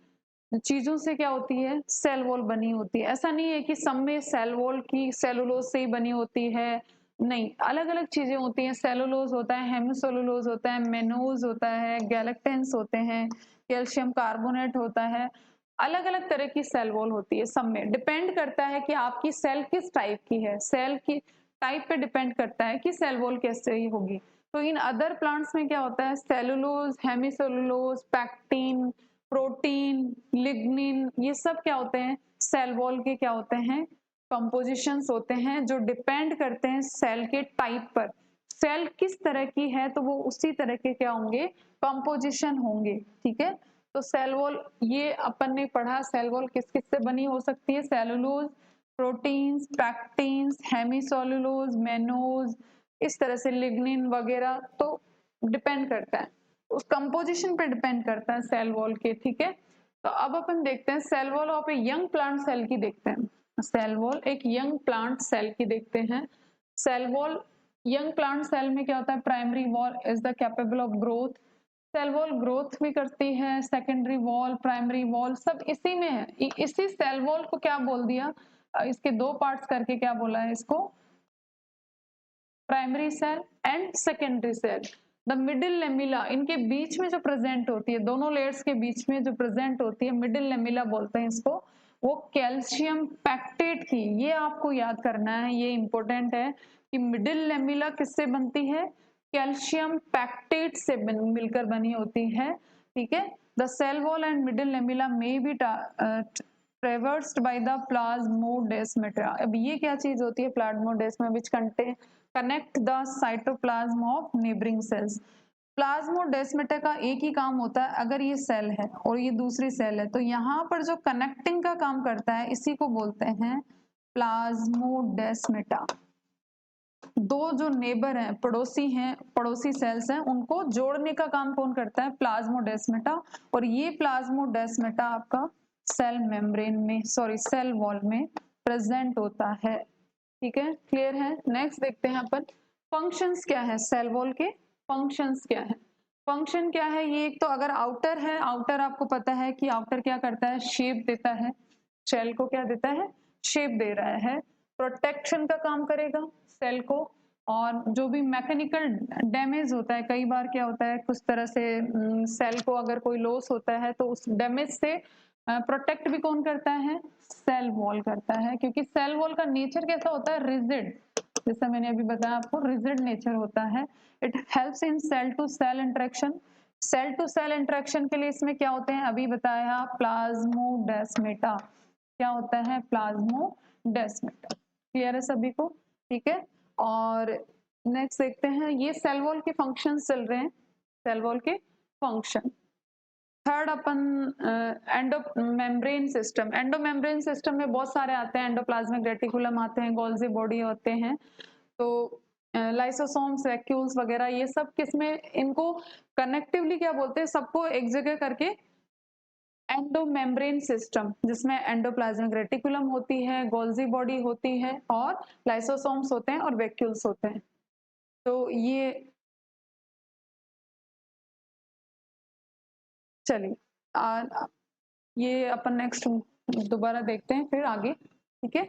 चीजों से क्या होती है, सेल वॉल बनी होती है। ऐसा नहीं है कि सब में सेल वॉल की सेलुलोज से ही बनी होती है, नहीं, अलग अलग चीजें होती हैं। सेलुलोज होता है, हेमिसोलुलोज होता है, मेनोज होता है, गैलेक्टेंस होते हैं, कैल्शियम कार्बोनेट होता है, अलग अलग तरह की सेल वॉल होती है। सब में डिपेंड करता है कि आपकी सेल किस टाइप की है, सेल की टाइप पे डिपेंड करता है कि सेल वॉल कैसे ही होगी। तो इन अदर प्लांट्स में क्या होता है, सेलुलोज, हेमिसोलुलोज, पैक्टिन, प्रोटीन, लिग्निन, ये सब क्या होते हैं, सेल वॉल के क्या होते हैं, कंपोजिशंस होते हैं, जो डिपेंड करते हैं सेल के टाइप पर। सेल किस तरह की है तो वो उसी तरह के क्या होंगे, कंपोजिशन होंगे, ठीक है। तो सेल वॉल ये अपन ने पढ़ा, सेल वॉल किस किस से बनी हो सकती है, सेलुलोज, प्रोटीन्स, पैक्टिन्स, हेमिसोलुलोज, मेनोज, इस तरह से लिग्निन वगैरह। तो डिपेंड करता है उस कंपोजिशन पे, डिपेंड करता है सेल वॉल के, ठीक है। तो अब अपन देखते हैं cell wall of a young plant cell की देखते हैं। सेल वॉल एक यंग प्लांट सेल की देखते हैं। Cell wall young plant cell में क्या होता है, primary wall is the capable of growth. Cell wall growth भी करती है, सेकेंडरी वॉल, प्राइमरी वॉल सब इसी में है। इसी सेल वॉल को क्या बोल दिया, इसके दो पार्ट्स करके क्या बोला है इसको, primary cell and secondary cell. The middle lamella इनके बीच में जो प्रेजेंट होती है, दोनों लेयर्स के बीच में जो प्रेजेंट होती है, मिडिल लेमिला बोलते हैं इसको, वो कैल्शियम पैक्टेट की, ये आपको याद करना है, ये इंपॉर्टेंट है कि मिडिल लेमिला किससे बनती है, कैल्शियम पैक्टेट से मिलकर बनी होती है, ठीक है। The cell wall and middle lamella में be traversed by the plasmodesmata। अब ये क्या चीज होती है, plasmodesma which connect the cytoplasm of neighboring cells। Plasmodesmata का एक ही काम होता है, अगर ये सेल है और ये दूसरी सेल है तो यहाँ पर जो कनेक्टिंग का काम करता है इसी को बोलते हैं प्लाज्मोडेस्मेटा। दो जो नेबर हैं, पड़ोसी सेल्स हैं, उनको जोड़ने का काम कौन करता है, प्लाज्मोडेस्मेटा। और ये प्लाज्मोडेस्मेटा आपका सेल मेम्ब्रेन में, सॉरी सेल वॉल में प्रेजेंट होता है, ठीक है, क्लियर है। नेक्स्ट देखते हैं अपन फंक्शंस क्या है, सेल वॉल के फंक्शंस क्या है। फंक्शन क्या है, ये एक तो अगर आउटर है, आउटर आपको पता है कि आउटर क्या करता है, शेप देता है, सेल को क्या देता है, शेप दे रहा है, प्रोटेक्शन का काम करेगा सेल को। और जो भी मैकेनिकल डैमेज होता है, कई बार क्या होता है कुछ तरह से सेल को अगर कोई लॉस होता है तो उस डैमेज से प्रोटेक्ट भी कौन करता है, सेल वॉल करता है, क्योंकि सेल वॉल का नेचर कैसा होता है, रिजिड, जैसा मैंने अभी बताया आपको, रिजिड नेचर होता है। It helps in cell to cell interaction. Cell to cell interaction के लिए इसमें क्या होते हैं, अभी बताया प्लाज्मोडेस्मेटा, क्या होता है, प्लाज्मोडेस्मेटा। क्लियर है सभी को, ठीक है। और नेक्स्ट देखते हैं, ये सेल वॉल के फंक्शन चल रहे हैं, सेल वॉल के फंक्शन। थर्ड अपन endomembrane system. Endomembrane system में बहुत सारे आते हैं, एंडोप्लाज्मिक रेटिकुलम आते हैं, गोल्जी बॉडी होते हैं, तो लाइसोसोम्स, वैक्यूल्स वगैरह, ये सब किसमें, इनको कनेक्टिवली क्या बोलते हैं, सबको एक जगह करके एंडो मेम्ब्रेन सिस्टम, जिसमें एंडोप्लाज्मिक रेटिकुलम होती है, गोल्जी बॉडी होती है, और लाइसोसोम्स होते हैं और वैक्यूल्स होते हैं। तो चलिए ये अपन नेक्स्ट दोबारा देखते हैं फिर आगे, ठीक है।